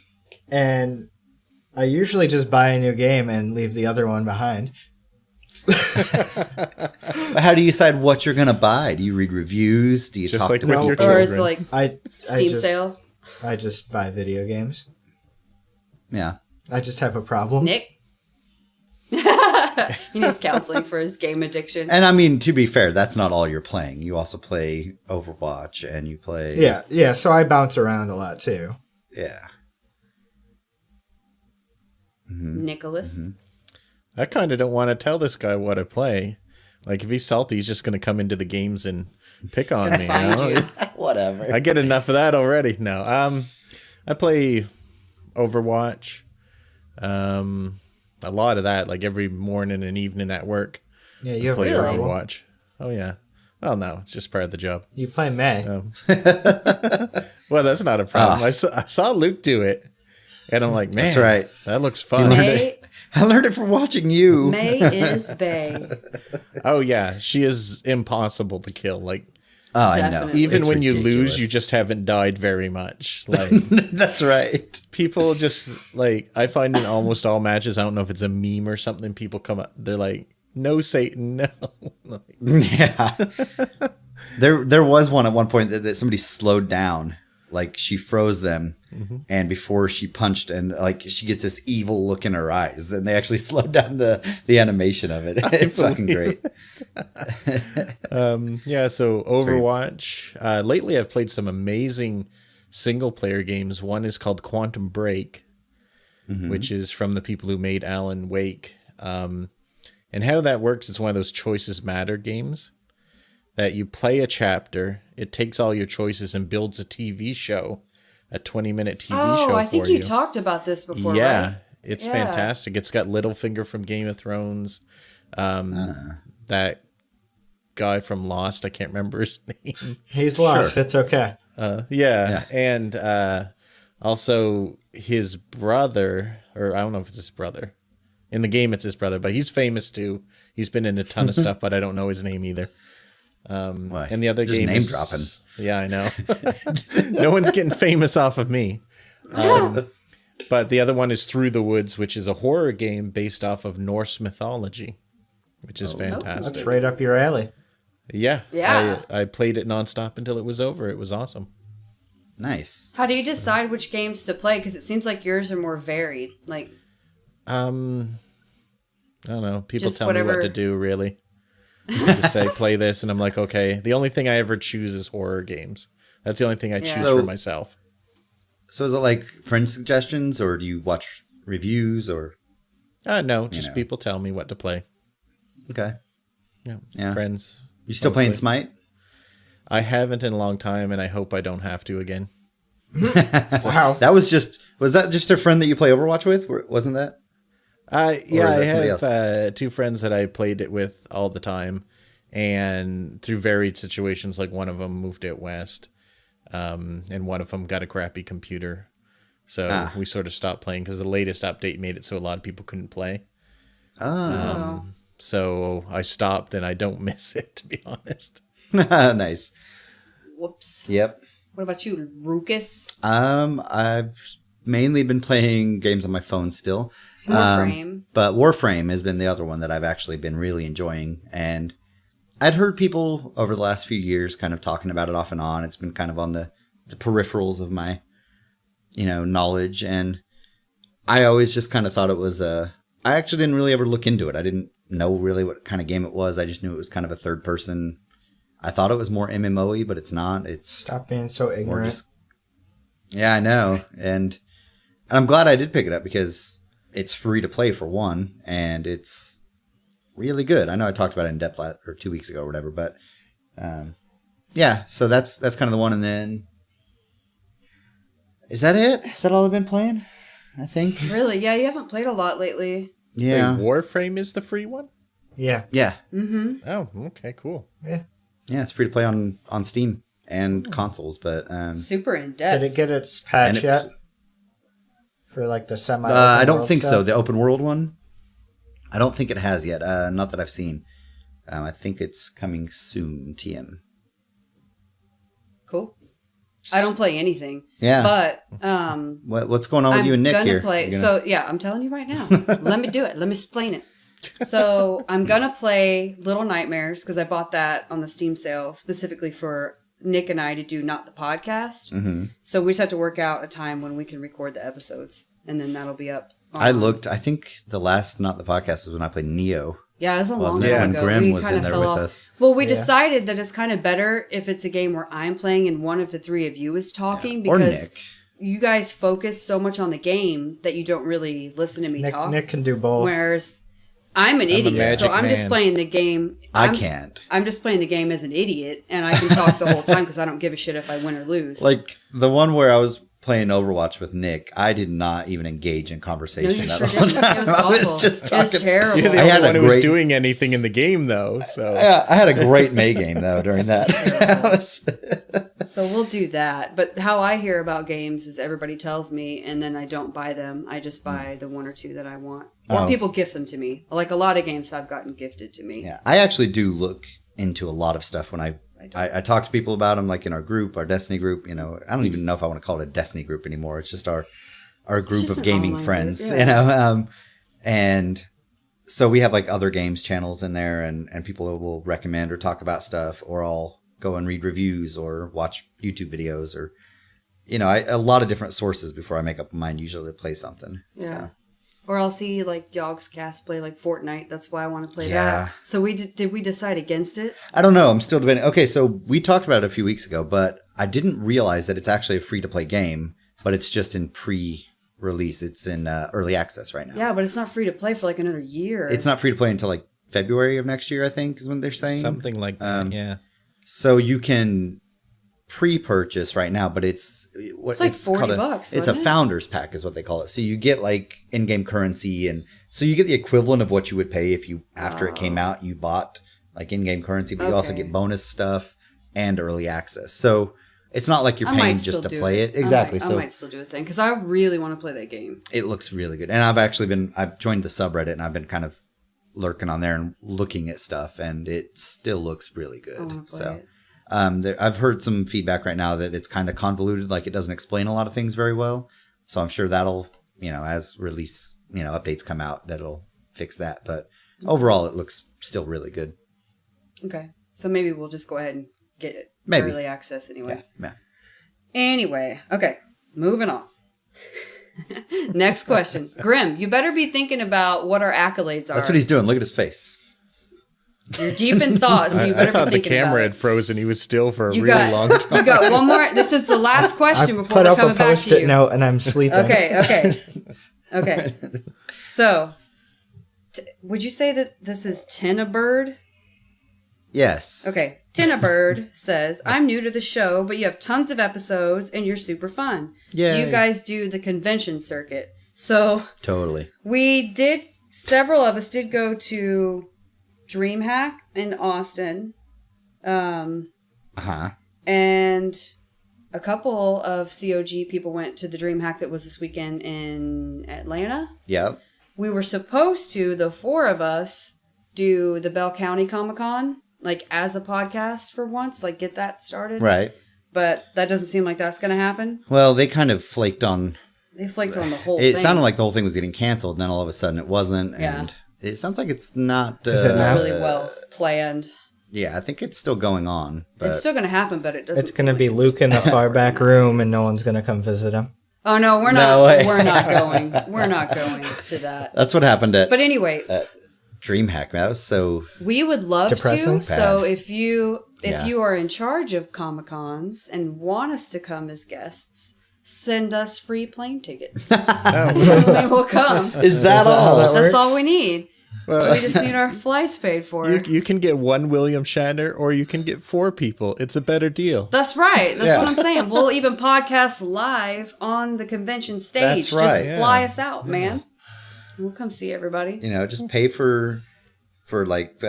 Speaker 4: and I usually just buy a new game and leave the other one behind.
Speaker 1: How do you decide what you're gonna buy? Do you read reviews? Do you
Speaker 3: Just
Speaker 1: talk
Speaker 3: like
Speaker 1: to
Speaker 3: with
Speaker 1: people?
Speaker 3: your
Speaker 2: Or is it
Speaker 3: children.
Speaker 2: like
Speaker 4: I
Speaker 2: Steam
Speaker 4: just,
Speaker 2: sale?
Speaker 4: I just buy video games.
Speaker 1: Yeah.
Speaker 4: I just have a problem.
Speaker 2: Nick? He needs counseling for his game addiction.
Speaker 1: And I mean, to be fair, that's not all you're playing. You also play Overwatch and you play.
Speaker 4: Yeah, so I bounce around a lot too.
Speaker 1: Yeah.
Speaker 2: Nicholas?
Speaker 3: I kind of don't want to tell this guy what I play. Like, if he's salty, he's just going to come into the games and pick on
Speaker 2: gonna
Speaker 3: me.
Speaker 2: find you.
Speaker 1: Whatever.
Speaker 3: I get enough of that already. No, I play Overwatch. A lot of that, like every morning and evening at work.
Speaker 4: Yeah, you have
Speaker 3: Play
Speaker 4: a
Speaker 2: Really?
Speaker 4: problem.
Speaker 3: Overwatch. Oh yeah. Well, no, it's just part of the job.
Speaker 4: You play May.
Speaker 3: Well, that's not a problem. I saw Luke do it, and I'm like, man,
Speaker 1: That's right.
Speaker 3: that looks fun.
Speaker 2: May,
Speaker 1: I learned it from watching you.
Speaker 2: May is Bay.
Speaker 3: Oh yeah, she is impossible to kill. Like,
Speaker 1: Oh, I know.
Speaker 2: Definitely.
Speaker 3: even
Speaker 1: It's
Speaker 3: when you lose,
Speaker 1: ridiculous.
Speaker 3: you just haven't died very much. Like,
Speaker 1: That's right.
Speaker 3: people just like, I find in almost all matches, I don't know if it's a meme or something, people come up, they're like, no Satan, no. Like,
Speaker 1: Yeah. There was one at one point that somebody slowed down. Like she froze them, and before she punched, and like she gets this evil look in her eyes, and they actually slowed down the animation of it. It's fucking great.
Speaker 3: yeah, so Overwatch. Lately, I've played some amazing single player games. One is called Quantum Break, which is from the people who made Alan Wake. And how that works, it's one of those choices matter games that you play a chapter, it takes all your choices and builds a TV show, a 20-minute TV show
Speaker 2: Oh, I
Speaker 3: for
Speaker 2: think you talked about this before,
Speaker 3: Yeah,
Speaker 2: right?
Speaker 3: it's
Speaker 2: Yeah.
Speaker 3: fantastic. It's got Littlefinger from Game of Thrones. That guy from Lost, I can't remember his name.
Speaker 4: He's lost. It's okay.
Speaker 3: Yeah. And also his brother, or I don't know if it's his brother. In the game, it's his brother, but he's famous too. He's been in a ton of stuff, but I don't know his name either.
Speaker 1: Why?
Speaker 3: And the other
Speaker 1: Just
Speaker 3: game
Speaker 1: name
Speaker 3: is,
Speaker 1: dropping.
Speaker 3: Yeah, I know. No one's getting famous off of me. But the other one is Through the Woods, which is a horror game based off of Norse mythology, which is fantastic.
Speaker 4: That's right up your alley.
Speaker 3: Yeah.
Speaker 2: Yeah.
Speaker 3: I played it nonstop until it was over. It was awesome.
Speaker 1: Nice.
Speaker 2: How do you decide which games to play? Because it seems like yours are more varied. Like,
Speaker 3: I don't know. People
Speaker 2: Just
Speaker 3: tell me
Speaker 2: whatever-
Speaker 3: what to do, really. Just say, play this, and I'm like, okay. The only thing I ever choose is horror games. That's the only thing I choose
Speaker 1: So-
Speaker 3: for myself.
Speaker 1: So is it like friend suggestions, or do you watch reviews, or
Speaker 3: No, just
Speaker 1: know.
Speaker 3: people tell me what to play.
Speaker 1: okay? Yeah.
Speaker 3: Friends.
Speaker 1: You still playing
Speaker 3: mostly.
Speaker 1: Smite?
Speaker 3: I haven't in a long time, and I hope I don't have to again.
Speaker 4: Wow.
Speaker 1: That was that just a friend that you play Overwatch with? Wasn't that?
Speaker 3: Yeah,
Speaker 1: is that
Speaker 3: I
Speaker 1: somebody
Speaker 3: have two friends that I played it with all the time, and through varied situations, like one of them moved out west, and one of them got a crappy computer, so we sort of stopped playing because the latest update made it so a lot of people couldn't play.
Speaker 1: Oh,
Speaker 3: So I stopped, and I don't miss it, to be honest.
Speaker 1: nice.
Speaker 2: whoops.
Speaker 1: Yep.
Speaker 2: What about you, Ruckus?
Speaker 1: I've mainly been playing games on my phone still.
Speaker 2: Warframe.
Speaker 1: But Warframe has been the other one that I've actually been really enjoying. And I'd heard people over the last few years kind of talking about it off and on. It's been kind of on the peripherals of my, knowledge. And I always just kind of thought it was I actually didn't really ever look into it. I didn't know really what kind of game it was. I just knew it was kind of a third person. I thought it was more MMO-y, but it's not. It's
Speaker 4: Stop being so
Speaker 1: more
Speaker 4: ignorant.
Speaker 1: just... Yeah, I know. And I'm glad I did pick it up because it's free to play for one, and it's really good. I know I talked about it in depth 2 weeks ago or whatever, but yeah, so that's kind of the one. And then is that it? Is that all I've been playing? I think.
Speaker 2: Really? Yeah, you haven't played a lot lately.
Speaker 1: Yeah.
Speaker 3: Wait, Warframe is the free one?
Speaker 4: Yeah.
Speaker 1: Yeah.
Speaker 2: Mm-hmm.
Speaker 3: Oh, okay, cool.
Speaker 4: Yeah.
Speaker 1: Yeah, it's free to play on Steam and consoles, but
Speaker 2: Super in depth.
Speaker 4: Did it get its patch yet? For like the semi.
Speaker 1: I don't think so. The open world one, I don't think it has yet. Not that I've seen. I think it's coming soon. TM.
Speaker 2: Cool. I don't play anything.
Speaker 1: Yeah.
Speaker 2: But
Speaker 1: what's going on with you and Nick here?
Speaker 2: Play. So yeah, I'm telling you right now. Let me do it. Let me explain it. So I'm gonna play Little Nightmares because I bought that on the Steam sale specifically for Nick and I to do not the podcast.
Speaker 1: Mm-hmm.
Speaker 2: So we just have to work out a time when we can record the episodes, and then that'll be up.
Speaker 1: I looked. I think the last not the podcast was when I played Neo.
Speaker 2: Yeah, it was a long
Speaker 1: Wasn't it?
Speaker 2: time
Speaker 1: When
Speaker 2: ago.
Speaker 1: Grim
Speaker 2: We
Speaker 1: was
Speaker 2: kind
Speaker 1: in
Speaker 2: of
Speaker 1: there
Speaker 2: fell
Speaker 1: with
Speaker 2: off.
Speaker 1: us.
Speaker 2: Well, we
Speaker 4: Yeah.
Speaker 2: decided that it's kind of better if it's a game where I'm playing and one of the three of you is talking
Speaker 1: Or
Speaker 2: because
Speaker 1: Nick.
Speaker 2: you guys focus so much on the game that you don't really listen to me talk.
Speaker 4: Nick can do both.
Speaker 2: Whereas I'm an idiot, so
Speaker 3: magic
Speaker 2: I'm just
Speaker 3: man.
Speaker 2: playing the game.
Speaker 1: I can't.
Speaker 2: I'm just playing the game as an idiot, and I can talk the whole time because I don't give a shit if I win or lose.
Speaker 1: Like the one where I was playing Overwatch with Nick, I did not even engage in conversation.
Speaker 2: no, you
Speaker 1: that
Speaker 2: sure
Speaker 1: whole
Speaker 2: didn't.
Speaker 1: time.
Speaker 2: It was
Speaker 1: I
Speaker 2: awful.
Speaker 1: was just
Speaker 2: It
Speaker 1: talking.
Speaker 2: was terrible.
Speaker 3: You're the
Speaker 1: I had
Speaker 3: only
Speaker 1: a
Speaker 3: one who was
Speaker 1: great-
Speaker 3: doing anything in the game, though. So
Speaker 1: Yeah, I had a great May game though during that. That was-
Speaker 2: So we'll do that. But how I hear about games is everybody tells me, and then I don't buy them. I just buy the one or two that I want. Or
Speaker 1: Oh.
Speaker 2: people gift them to me. Like a lot of games I've gotten gifted to me.
Speaker 1: Yeah, I actually do look into a lot of stuff when I talk to people about them, like in our group, our Destiny group. You know, I don't even know if I want to call it a Destiny group anymore. It's just our group
Speaker 2: just
Speaker 1: of
Speaker 2: an
Speaker 1: gaming
Speaker 2: online
Speaker 1: friends.
Speaker 2: group, yeah.
Speaker 1: You know, and so we have like other games channels in there, and people will recommend or talk about stuff, or I'll go and read reviews or watch YouTube videos, or you know, a lot of different sources before I make up my mind usually to play something.
Speaker 2: Yeah.
Speaker 1: So.
Speaker 2: Or I'll see like Yogscast play like Fortnite. That's why I want to play
Speaker 1: Yeah.
Speaker 2: that. So did we decide against it?
Speaker 1: I don't know. I'm still debating. Okay, so we talked about it a few weeks ago, but I didn't realize that it's actually a free-to-play game, but it's just in pre-release. It's in early access right now.
Speaker 2: Yeah, but it's not free to play for like another year.
Speaker 1: It's not free-to-play until like February of next year, I think, is when they're saying.
Speaker 3: something like that. Yeah.
Speaker 1: So you can pre-purchase right now, but it's
Speaker 2: like $40,
Speaker 1: it's a
Speaker 2: wasn't it?
Speaker 1: founders pack is what they call it. So you get like in-game currency, and so you get the equivalent of what you would pay if you after it came out you bought like in-game currency, but you also
Speaker 2: Okay.
Speaker 1: get bonus stuff and early access. So it's not like you're
Speaker 2: I
Speaker 1: paying
Speaker 2: might
Speaker 1: just
Speaker 2: still
Speaker 1: to
Speaker 2: do
Speaker 1: play it. Exactly.
Speaker 2: I
Speaker 1: So
Speaker 2: might still do it then because I really want to play that game.
Speaker 1: it looks really good. And I've joined the subreddit, and I've been kind of lurking on there and looking at stuff, and it still looks really
Speaker 2: I want
Speaker 1: good.
Speaker 2: to play
Speaker 1: So
Speaker 2: it.
Speaker 1: I've heard some feedback right now that it's kind of convoluted, like it doesn't explain a lot of things very well. So I'm sure that'll, you know, as release, you know, updates come out, that'll fix that. But overall, it looks still really good.
Speaker 2: Okay, so maybe we'll just go ahead and get it
Speaker 1: Maybe.
Speaker 2: early access anyway.
Speaker 1: Yeah.
Speaker 2: Anyway, okay, moving on. Next question, Grim. You better be thinking about what our accolades are.
Speaker 1: That's what he's doing. Look at his face.
Speaker 2: You're deep in thought, so you
Speaker 3: I
Speaker 2: better
Speaker 3: thought
Speaker 2: be
Speaker 3: the
Speaker 2: thinking about
Speaker 3: camera
Speaker 2: it.
Speaker 3: had frozen. He was still for a
Speaker 2: You
Speaker 3: really
Speaker 2: got,
Speaker 3: long time.
Speaker 2: you got one more. This is the last question
Speaker 4: I
Speaker 2: before
Speaker 4: put
Speaker 2: we're
Speaker 4: up a
Speaker 2: coming back to
Speaker 4: post-it
Speaker 2: you.
Speaker 4: note and I'm sleeping.
Speaker 2: Okay. So, would you say that this is Tina Bird?
Speaker 1: Yes.
Speaker 2: Okay. Tina Bird says, I'm new to the show, but you have tons of episodes and you're super fun.
Speaker 1: Yay.
Speaker 2: Do you guys do the convention circuit? So,
Speaker 1: Totally.
Speaker 2: several of us did go to DreamHack in Austin.
Speaker 1: Uh-huh.
Speaker 2: And a couple of COG people went to the DreamHack that was this weekend in Atlanta.
Speaker 1: Yep.
Speaker 2: We were supposed to, the four of us, do the Bell County Comic-Con, like as a podcast for once, like get that started.
Speaker 1: Right.
Speaker 2: But that doesn't seem like that's going to happen.
Speaker 1: Well, they kind of flaked on.
Speaker 2: They flaked on the whole thing.
Speaker 1: It sounded like the whole thing was getting canceled, and then all of a sudden it wasn't.
Speaker 2: Yeah.
Speaker 1: And it sounds like it's not.
Speaker 4: Is it
Speaker 2: not
Speaker 4: now?
Speaker 2: really well planned.
Speaker 1: Yeah, I think it's still going on. But
Speaker 2: It's still going to happen, but it doesn't.
Speaker 4: It's going to
Speaker 2: seem
Speaker 4: be
Speaker 2: like
Speaker 4: Luke in the far back room and no one's going to come visit him.
Speaker 2: Oh no, we're
Speaker 1: No
Speaker 2: not.
Speaker 1: way.
Speaker 2: We're not going. We're not going to that.
Speaker 1: that's what happened at
Speaker 2: But anyway,
Speaker 1: DreamHack. Man, that was so.
Speaker 2: we would love
Speaker 4: Depressing?
Speaker 2: to. So
Speaker 1: Bad.
Speaker 2: if you
Speaker 1: Yeah.
Speaker 2: are in charge of Comic-Cons and want us to come as guests, send us free plane tickets.
Speaker 3: Oh,
Speaker 2: We will come.
Speaker 1: Is that
Speaker 4: how
Speaker 1: all?
Speaker 4: that
Speaker 2: That's
Speaker 4: works?
Speaker 2: all we need.
Speaker 3: well,
Speaker 2: We just need our flights paid for.
Speaker 3: you can get one William Shatner, or you can get 4 people. It's a better deal.
Speaker 2: That's right. That's
Speaker 1: Yeah.
Speaker 2: what I'm saying. We'll even podcast live on the convention stage.
Speaker 1: That's
Speaker 2: Just
Speaker 1: right.
Speaker 2: fly
Speaker 3: Yeah.
Speaker 2: us out, man. We'll come see everybody.
Speaker 1: You know, just pay for like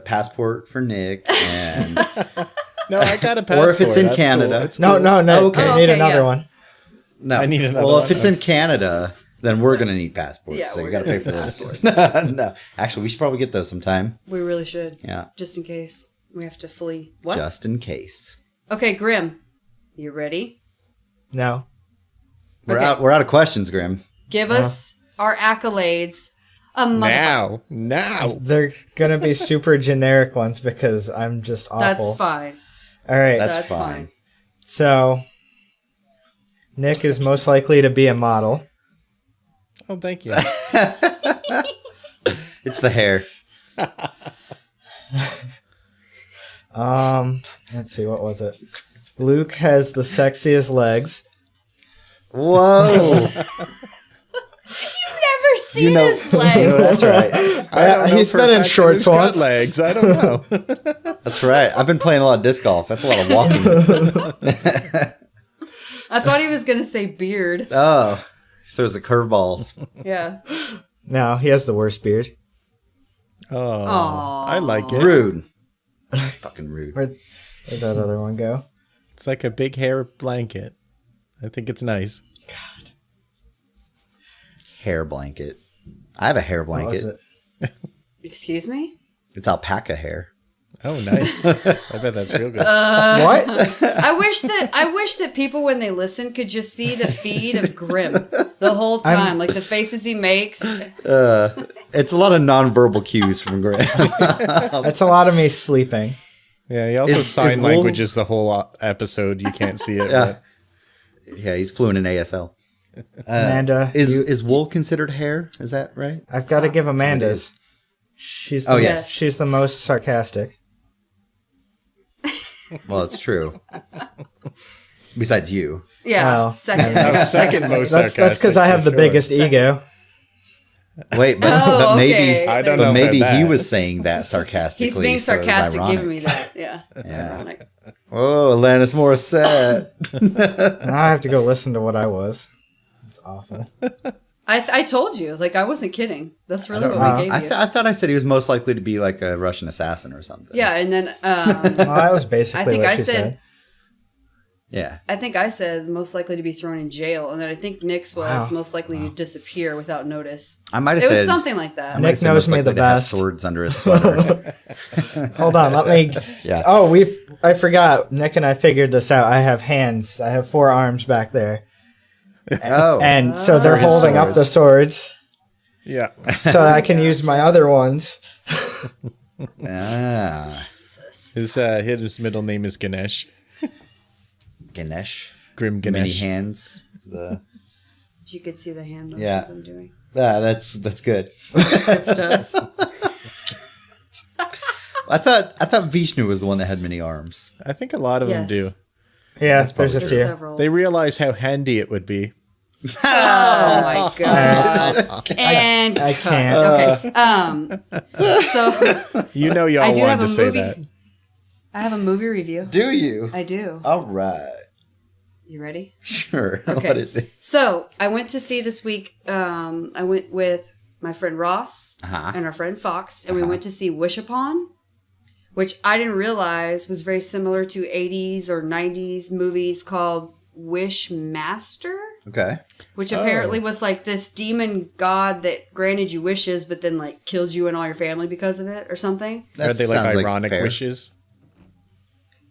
Speaker 1: passport for Nick, and
Speaker 3: No, I got a passport.
Speaker 1: or if it's in
Speaker 3: That's
Speaker 1: Canada.
Speaker 3: cool. It's
Speaker 4: No,
Speaker 3: cool.
Speaker 4: no, no.
Speaker 1: Okay.
Speaker 4: I
Speaker 2: Oh,
Speaker 4: need
Speaker 2: okay,
Speaker 4: another
Speaker 2: yeah.
Speaker 4: one.
Speaker 1: No,
Speaker 3: I need another
Speaker 1: Well,
Speaker 3: one.
Speaker 1: if it's in Canada, then we're gonna need passports.
Speaker 2: Yeah,
Speaker 1: so you
Speaker 2: we're
Speaker 1: got to
Speaker 2: gonna
Speaker 1: pay for
Speaker 2: need
Speaker 1: those.
Speaker 2: passports.
Speaker 1: No, actually, we should probably get those sometime.
Speaker 2: We really should.
Speaker 1: Yeah,
Speaker 2: Just in case we have to flee. What?
Speaker 1: just in case.
Speaker 2: Okay, Grim. You ready?
Speaker 4: No.
Speaker 1: We're
Speaker 2: Okay.
Speaker 1: out. We're out of questions, Grim.
Speaker 2: Give us our accolades. A motherfucker.
Speaker 3: Now.
Speaker 4: They're gonna be super generic ones because I'm just awful.
Speaker 2: That's fine.
Speaker 4: All right.
Speaker 1: That's
Speaker 2: That's
Speaker 1: fine.
Speaker 4: So Nick is most likely to be a model.
Speaker 3: Oh, thank you.
Speaker 1: It's the hair.
Speaker 4: Let's see, what was it? Luke has the sexiest legs.
Speaker 1: Whoa.
Speaker 2: Never seen
Speaker 1: You know-
Speaker 2: his legs.
Speaker 1: That's right.
Speaker 3: I don't know
Speaker 4: He's
Speaker 3: for
Speaker 4: been
Speaker 3: a
Speaker 4: in
Speaker 3: fact that
Speaker 4: shorts
Speaker 3: he's got
Speaker 4: once.
Speaker 3: legs. I don't know.
Speaker 1: That's right. I've been playing a lot of disc golf. That's a lot of walking.
Speaker 2: I thought he was going to say beard.
Speaker 1: Oh, he throws the curveballs.
Speaker 2: Yeah.
Speaker 4: No, he has the worst beard.
Speaker 3: Oh,
Speaker 2: Aw.
Speaker 3: I like it.
Speaker 1: Rude. Fucking rude.
Speaker 4: Where'd that other one go?
Speaker 3: It's like a big hair blanket. I think it's nice.
Speaker 1: Hair blanket. I have a hair
Speaker 4: What was
Speaker 1: blanket.
Speaker 4: it?
Speaker 2: Excuse me?
Speaker 1: It's alpaca hair.
Speaker 3: Oh, nice. I bet that's real good.
Speaker 4: What?
Speaker 2: I wish that people when they listen could just see the feed of Grim the whole time, like the faces he makes.
Speaker 1: It's a lot of nonverbal cues from Graham.
Speaker 4: That's a lot of me sleeping.
Speaker 3: Yeah, he also
Speaker 1: Is
Speaker 3: sign
Speaker 1: Wool-
Speaker 3: languages the whole episode. You can't see it.
Speaker 1: Yeah. Yeah, he's fluent in ASL.
Speaker 4: Amanda,
Speaker 1: Is wool considered hair? Is that right?
Speaker 4: I've got to give Amanda's. She's the,
Speaker 1: Oh, yes.
Speaker 4: she's the most sarcastic.
Speaker 1: Well, it's true. Besides you.
Speaker 2: Yeah,
Speaker 4: Well,
Speaker 2: second.
Speaker 3: But second most
Speaker 4: That's
Speaker 3: sarcastic.
Speaker 4: because I have
Speaker 3: for
Speaker 4: the
Speaker 3: sure.
Speaker 4: biggest ego.
Speaker 1: Wait, but,
Speaker 2: Oh,
Speaker 1: but maybe
Speaker 2: okay.
Speaker 3: I don't
Speaker 1: but
Speaker 3: know
Speaker 1: maybe
Speaker 3: about
Speaker 1: he
Speaker 3: that.
Speaker 1: was saying that sarcastically.
Speaker 2: He's being
Speaker 1: so it was
Speaker 2: sarcastic,
Speaker 1: ironic.
Speaker 2: giving me that. Yeah, that's
Speaker 1: Yeah.
Speaker 2: ironic.
Speaker 1: Oh, Alanis Morissette.
Speaker 4: Now I have to go listen to what I was. It's awful.
Speaker 2: I told you, like I wasn't kidding. That's really what
Speaker 4: know.
Speaker 2: we gave you.
Speaker 1: I thought I said he was most likely to be like a Russian assassin or something.
Speaker 2: Yeah, and then
Speaker 4: Well, that was basically
Speaker 2: I think
Speaker 4: what
Speaker 2: I
Speaker 4: she
Speaker 2: said-
Speaker 4: said.
Speaker 1: Yeah.
Speaker 2: I think I said most likely to be thrown in jail, and then I think Nick's was
Speaker 4: Wow.
Speaker 2: most likely to disappear without notice.
Speaker 1: I might have
Speaker 2: It was
Speaker 1: said
Speaker 2: something like that.
Speaker 1: I might have
Speaker 4: Nick
Speaker 1: said
Speaker 4: knows
Speaker 1: most
Speaker 4: me the
Speaker 1: likely to have
Speaker 4: best.
Speaker 1: Swords under his sweater.
Speaker 4: Hold on, let me.
Speaker 1: Yeah.
Speaker 4: Oh, I forgot. Nick and I figured this out. I have hands. I have 4 arms back there,
Speaker 1: Oh.
Speaker 4: and so they're
Speaker 1: For his
Speaker 4: holding up the swords,
Speaker 3: Yeah.
Speaker 4: so I can use my other ones.
Speaker 1: Ah.
Speaker 3: His middle name is Ganesh.
Speaker 1: Ganesh.
Speaker 3: Grim
Speaker 1: Mini
Speaker 3: Ganesh.
Speaker 1: hands. The
Speaker 2: You could see the hand motions
Speaker 1: Yeah.
Speaker 2: I'm doing.
Speaker 1: that's good.
Speaker 2: Good stuff.
Speaker 1: I thought Vishnu was the one that had many arms.
Speaker 3: I think a lot of them
Speaker 2: Yes.
Speaker 3: do.
Speaker 4: Yeah,
Speaker 1: That's
Speaker 4: there's a
Speaker 2: There's
Speaker 4: few.
Speaker 2: several.
Speaker 3: They realize how handy it would be.
Speaker 2: Oh my god. And
Speaker 4: I
Speaker 2: cut.
Speaker 4: can't.
Speaker 2: Okay. So
Speaker 3: You know, y'all
Speaker 2: I do
Speaker 3: wanted
Speaker 2: have
Speaker 3: to
Speaker 2: a
Speaker 3: say
Speaker 2: movie.
Speaker 3: that.
Speaker 2: I have a movie review.
Speaker 1: Do you?
Speaker 2: I do.
Speaker 1: All right.
Speaker 2: You ready?
Speaker 1: Sure.
Speaker 2: Okay.
Speaker 1: What is it?
Speaker 2: So I went to see this week. I went with my friend Ross
Speaker 1: Uh-huh.
Speaker 2: and our friend Fox, and we went to see Wish Upon, which I didn't realize was very similar to 80s or 90s movies called Wish Master,
Speaker 1: Okay.
Speaker 2: which apparently was like this demon god that granted you wishes, but then like killed you and all your family because of it or something.
Speaker 1: That
Speaker 3: Are they like
Speaker 1: sounds
Speaker 3: ironic
Speaker 1: fair.
Speaker 3: wishes?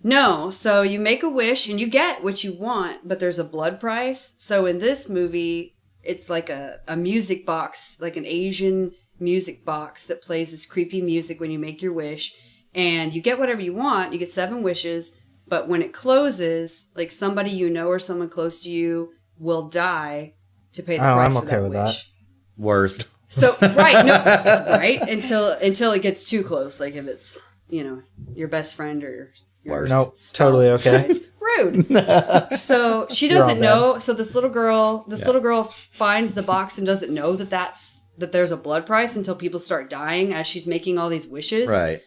Speaker 2: No, so you make a wish and you get what you want, but there's a blood price. So in this movie, it's like a music box, like an Asian music box that plays this creepy music when you make your wish. And you get whatever you want. You get 7 wishes. But when it closes, like somebody you know or someone close to you will die to pay the
Speaker 4: Oh,
Speaker 2: price
Speaker 4: I'm
Speaker 2: for
Speaker 4: okay
Speaker 2: that
Speaker 4: with
Speaker 2: wish.
Speaker 1: Worth.
Speaker 2: So right, no, right until it gets too close, like if it's your best friend or your
Speaker 1: Worse.
Speaker 4: Nope,
Speaker 2: spouse
Speaker 4: totally okay.
Speaker 2: dies. rude. So she
Speaker 4: You're all
Speaker 2: doesn't know. So this little girl finds the box and doesn't know that there's a blood price until people start dying as she's making all these wishes.
Speaker 1: Right.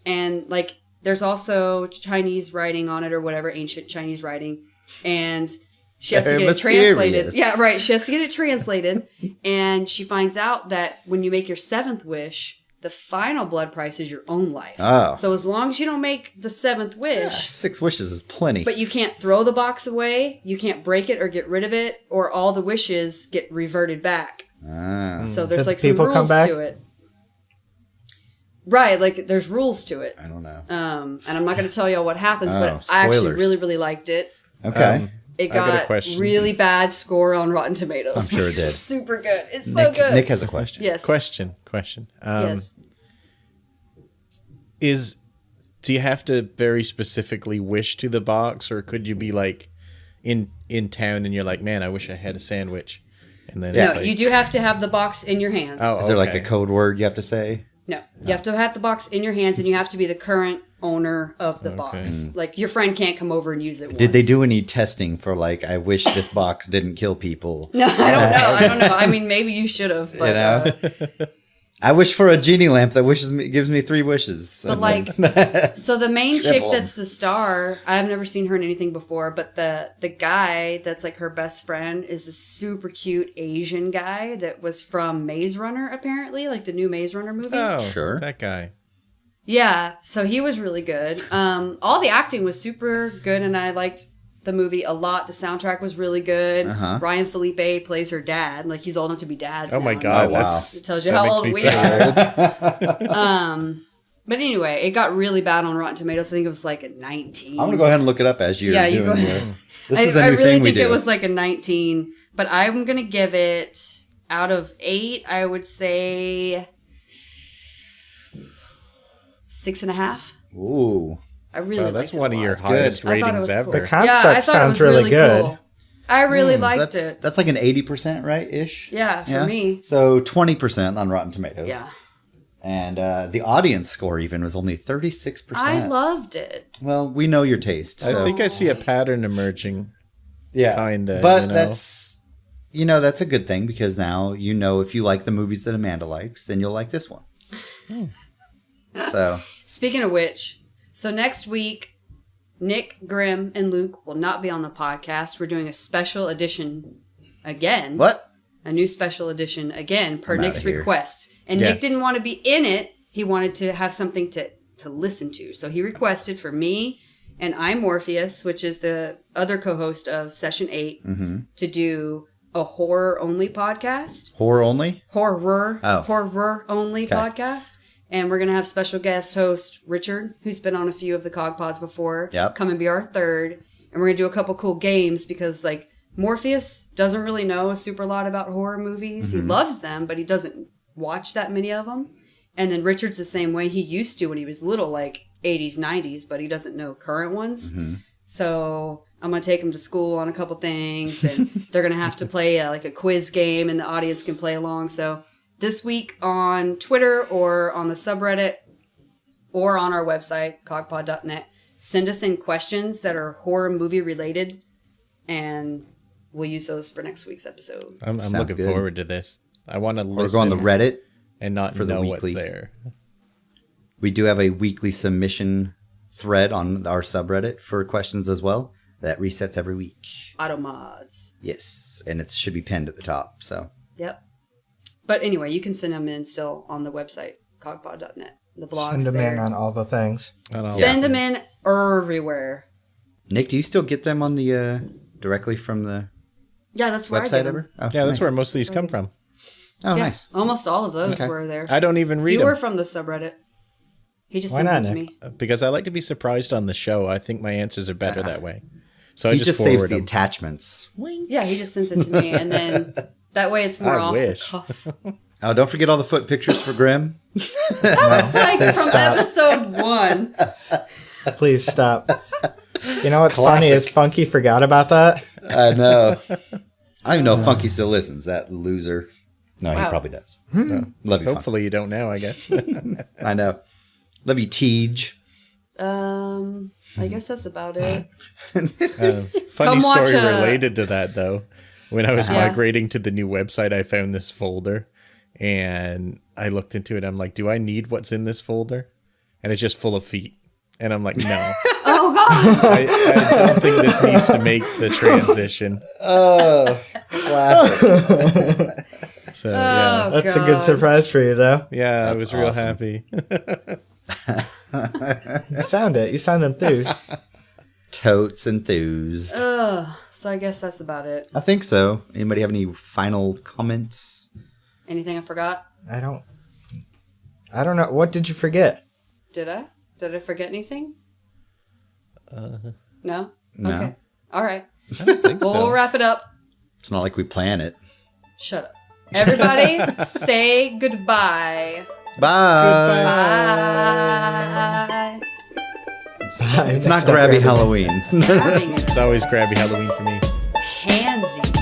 Speaker 2: And like, there's also Chinese writing on it or whatever, ancient Chinese writing. And she has to get it translated. Yeah, right. She has to get it translated. And she finds out that when you make your 7th wish, the final blood price is your own life.
Speaker 1: Oh.
Speaker 2: So as long as you don't make the 7th wish,
Speaker 1: 6 wishes is plenty.
Speaker 2: but you can't throw the box away, you can't break it or get rid of it, or all the wishes get reverted back.
Speaker 1: Ah.
Speaker 2: So there's
Speaker 4: Did
Speaker 2: like some
Speaker 4: people come
Speaker 2: rules
Speaker 4: back?
Speaker 2: to it. Right, like there's rules to it.
Speaker 1: I don't know.
Speaker 2: And I'm not going to tell you all what happens,
Speaker 1: Oh,
Speaker 2: but I actually
Speaker 1: spoilers.
Speaker 2: really, really liked it.
Speaker 1: Okay.
Speaker 2: It
Speaker 3: I got a
Speaker 2: got
Speaker 3: question.
Speaker 2: really bad score on Rotten Tomatoes.
Speaker 1: I'm sure it did.
Speaker 2: Super good. It's so good.
Speaker 1: Nick has a question.
Speaker 2: Yes.
Speaker 3: Question.
Speaker 2: Yes.
Speaker 3: Do you have to very specifically wish to the box, or could you be like in town and you're like, man, I wish I had a sandwich, and then
Speaker 1: Yeah.
Speaker 3: it's
Speaker 2: No,
Speaker 3: like,
Speaker 2: you do have to have the box in your hands.
Speaker 3: Oh,
Speaker 1: Is there like
Speaker 3: okay.
Speaker 1: a code word you have to say?
Speaker 2: No, you have to have the box in your hands, and you have to be the current owner of the box. Like your friend can't come over and use it.
Speaker 1: Did they
Speaker 2: once.
Speaker 1: do any testing for like, I wish this box didn't kill people?
Speaker 2: No, I don't know. I mean, maybe you should have, but
Speaker 1: You know? I wish for a genie lamp that gives me 3 wishes.
Speaker 2: But
Speaker 1: And
Speaker 2: like,
Speaker 1: then-
Speaker 2: so the main chick
Speaker 1: Triple 'em.
Speaker 2: that's the star, I've never seen her in anything before, but the guy that's like her best friend is a super cute Asian guy that was from Maze Runner, apparently, like the new Maze Runner movie.
Speaker 3: Oh,
Speaker 1: Sure.
Speaker 3: that guy.
Speaker 2: Yeah, so he was really good. All the acting was super good, and I liked the movie a lot. The soundtrack was really good.
Speaker 1: Uh-huh.
Speaker 2: Ryan Felipe plays her dad. Like, he's old enough to be dads
Speaker 3: Oh my
Speaker 2: now.
Speaker 3: god,
Speaker 1: Oh, wow.
Speaker 3: that's
Speaker 2: It tells you
Speaker 3: that
Speaker 2: how
Speaker 3: makes
Speaker 2: old
Speaker 3: me
Speaker 2: we
Speaker 3: feel
Speaker 2: are.
Speaker 3: old.
Speaker 2: But anyway, it got really bad on Rotten Tomatoes. I think it was like a 19.
Speaker 1: I'm going to go ahead and look it up as you're
Speaker 2: Yeah, you
Speaker 1: doing
Speaker 2: go
Speaker 1: your-
Speaker 2: ahead.
Speaker 1: This is a new
Speaker 2: really
Speaker 1: thing we
Speaker 2: think
Speaker 1: do.
Speaker 2: it was like a 19, but I'm gonna give it out of 8. I would say 6.5.
Speaker 1: Ooh.
Speaker 2: I really.
Speaker 3: Oh, that's
Speaker 2: liked it
Speaker 3: one
Speaker 2: a
Speaker 3: of
Speaker 2: lot.
Speaker 3: your
Speaker 1: It's good.
Speaker 3: highest
Speaker 2: I thought it
Speaker 3: ratings
Speaker 2: was
Speaker 3: ever.
Speaker 2: cool.
Speaker 4: The concept
Speaker 2: Yeah, I thought it
Speaker 4: sounds
Speaker 2: was
Speaker 4: really good.
Speaker 2: Cool. I really liked
Speaker 1: that's,
Speaker 2: it.
Speaker 1: That's like an 80%, right? Ish?
Speaker 2: Yeah, for me.
Speaker 1: So 20% on Rotten Tomatoes.
Speaker 2: Yeah,
Speaker 1: And the audience score even was only 36%.
Speaker 2: I loved it.
Speaker 1: Well, we know your taste.
Speaker 3: I
Speaker 1: So.
Speaker 3: think I see a pattern emerging.
Speaker 1: Yeah.
Speaker 3: Kinda,
Speaker 1: But
Speaker 3: you know.
Speaker 1: that's a good thing because now you know if you like the movies that Amanda likes, then you'll like this one. So,
Speaker 2: Speaking of which, so next week, Nick, Grimm, and Luke will not be on the podcast. We're doing a special edition again.
Speaker 1: what?
Speaker 2: A new special edition again per
Speaker 1: I'm
Speaker 2: Nick's
Speaker 1: outta here.
Speaker 2: request. And
Speaker 3: Yes.
Speaker 2: Nick didn't want to be in it. He wanted to have something to listen to. So he requested for me and I'm Morpheus, which is the other co-host of Session 8, to do a horror-only podcast.
Speaker 1: Horror only?
Speaker 2: Horror only
Speaker 1: Okay.
Speaker 2: podcast. And we're going to have special guest host Richard, who's been on a few of the CoGPods before,
Speaker 1: Yep.
Speaker 2: come and be our third. And we're going to do a couple cool games because, like, Morpheus doesn't really know a super lot about horror movies. He loves them, but he doesn't watch that many of them. And then Richard's the same way. He used to when he was little, like 80s, 90s, but he doesn't know current ones. So I'm going to take him to school on a couple things, and they're going to have to play like a quiz game, and the audience can play along. So this week on Twitter or on the subreddit or on our website, cogpod.net, send us in questions that are horror movie related, and we'll use those for next week's episode.
Speaker 3: I'm
Speaker 1: Sounds
Speaker 3: looking
Speaker 1: good.
Speaker 3: forward to this. I want to
Speaker 1: Or
Speaker 3: listen
Speaker 1: go on the Reddit.
Speaker 3: and not
Speaker 1: for the
Speaker 3: know
Speaker 1: weekly.
Speaker 3: what's there.
Speaker 1: We do have a weekly submission thread on our subreddit for questions as well. That resets every week.
Speaker 2: Automods.
Speaker 1: Yes. And it should be pinned at the top. So,
Speaker 2: Yep. But anyway, you can send them in still on the website, cogpod.net. The blog's
Speaker 4: Send them
Speaker 2: there.
Speaker 4: in on all the things.
Speaker 3: And I'll-
Speaker 2: Send them in everywhere.
Speaker 1: Nick, do you still get them on the directly from the
Speaker 2: Yeah, that's where I
Speaker 1: website
Speaker 2: get 'em.
Speaker 1: ever? Oh,
Speaker 3: Yeah, that's
Speaker 1: nice.
Speaker 3: where most of these come from.
Speaker 1: Oh,
Speaker 2: Yeah,
Speaker 1: nice.
Speaker 2: almost all of those
Speaker 1: Okay.
Speaker 2: were there.
Speaker 3: I don't even read
Speaker 2: Fewer
Speaker 3: them
Speaker 2: from the subreddit. He just
Speaker 4: Why
Speaker 2: sends
Speaker 4: not,
Speaker 2: them to
Speaker 4: Nick?
Speaker 2: me.
Speaker 3: because I like to be surprised on the show. I think my answers are better that way. So I
Speaker 1: He
Speaker 3: just
Speaker 1: just saves
Speaker 3: forward
Speaker 1: the
Speaker 3: them.
Speaker 1: attachments.
Speaker 2: Yeah, he just sends it to me, and then that way it's more
Speaker 3: I
Speaker 2: off
Speaker 3: wish.
Speaker 2: the cuff.
Speaker 1: Oh, don't forget all the foot pictures for Grimm.
Speaker 2: It's like from episode 1.
Speaker 4: Please stop. You know what's funny is Funky forgot about that.
Speaker 1: I know. I don't even know if Funky still listens, that loser. No, he
Speaker 2: Wow.
Speaker 1: probably does. No. Love you, Funky.
Speaker 3: Hopefully you don't now, I guess.
Speaker 1: I know. Love you, Tej.
Speaker 2: I guess that's about it.
Speaker 3: Funny
Speaker 2: Come watch
Speaker 3: story
Speaker 2: a-
Speaker 3: related to that, though. When I was
Speaker 2: Yeah.
Speaker 3: migrating to the new website, I found this folder, and I looked into it. I'm like, do I need what's in this folder? And it's just full of feet. And I'm like, no.
Speaker 2: Oh God!
Speaker 3: I don't think this needs to make the transition.
Speaker 1: Oh, classic.
Speaker 3: So, yeah.
Speaker 2: Oh,
Speaker 4: That's a good
Speaker 2: God.
Speaker 4: surprise for you, though.
Speaker 3: Yeah, I
Speaker 1: That's
Speaker 3: was real
Speaker 1: awesome.
Speaker 3: happy.
Speaker 4: You sound it. You sound enthused.
Speaker 1: Totes enthused.
Speaker 2: So I guess that's about it.
Speaker 1: I think so. Anybody have any final comments?
Speaker 2: Anything I forgot?
Speaker 4: I don't know. What did you forget?
Speaker 2: Did I? Did I forget anything? No?
Speaker 1: No.
Speaker 2: Okay. All right.
Speaker 3: I don't think
Speaker 2: Well,
Speaker 3: so.
Speaker 2: we'll wrap it up.
Speaker 1: It's not like we plan it.
Speaker 2: Shut up. Everybody, say goodbye.
Speaker 1: Bye.
Speaker 2: Bye.
Speaker 1: It's not grabby Halloween.
Speaker 2: Having
Speaker 3: It's always grabby Halloween for me.
Speaker 2: handsy.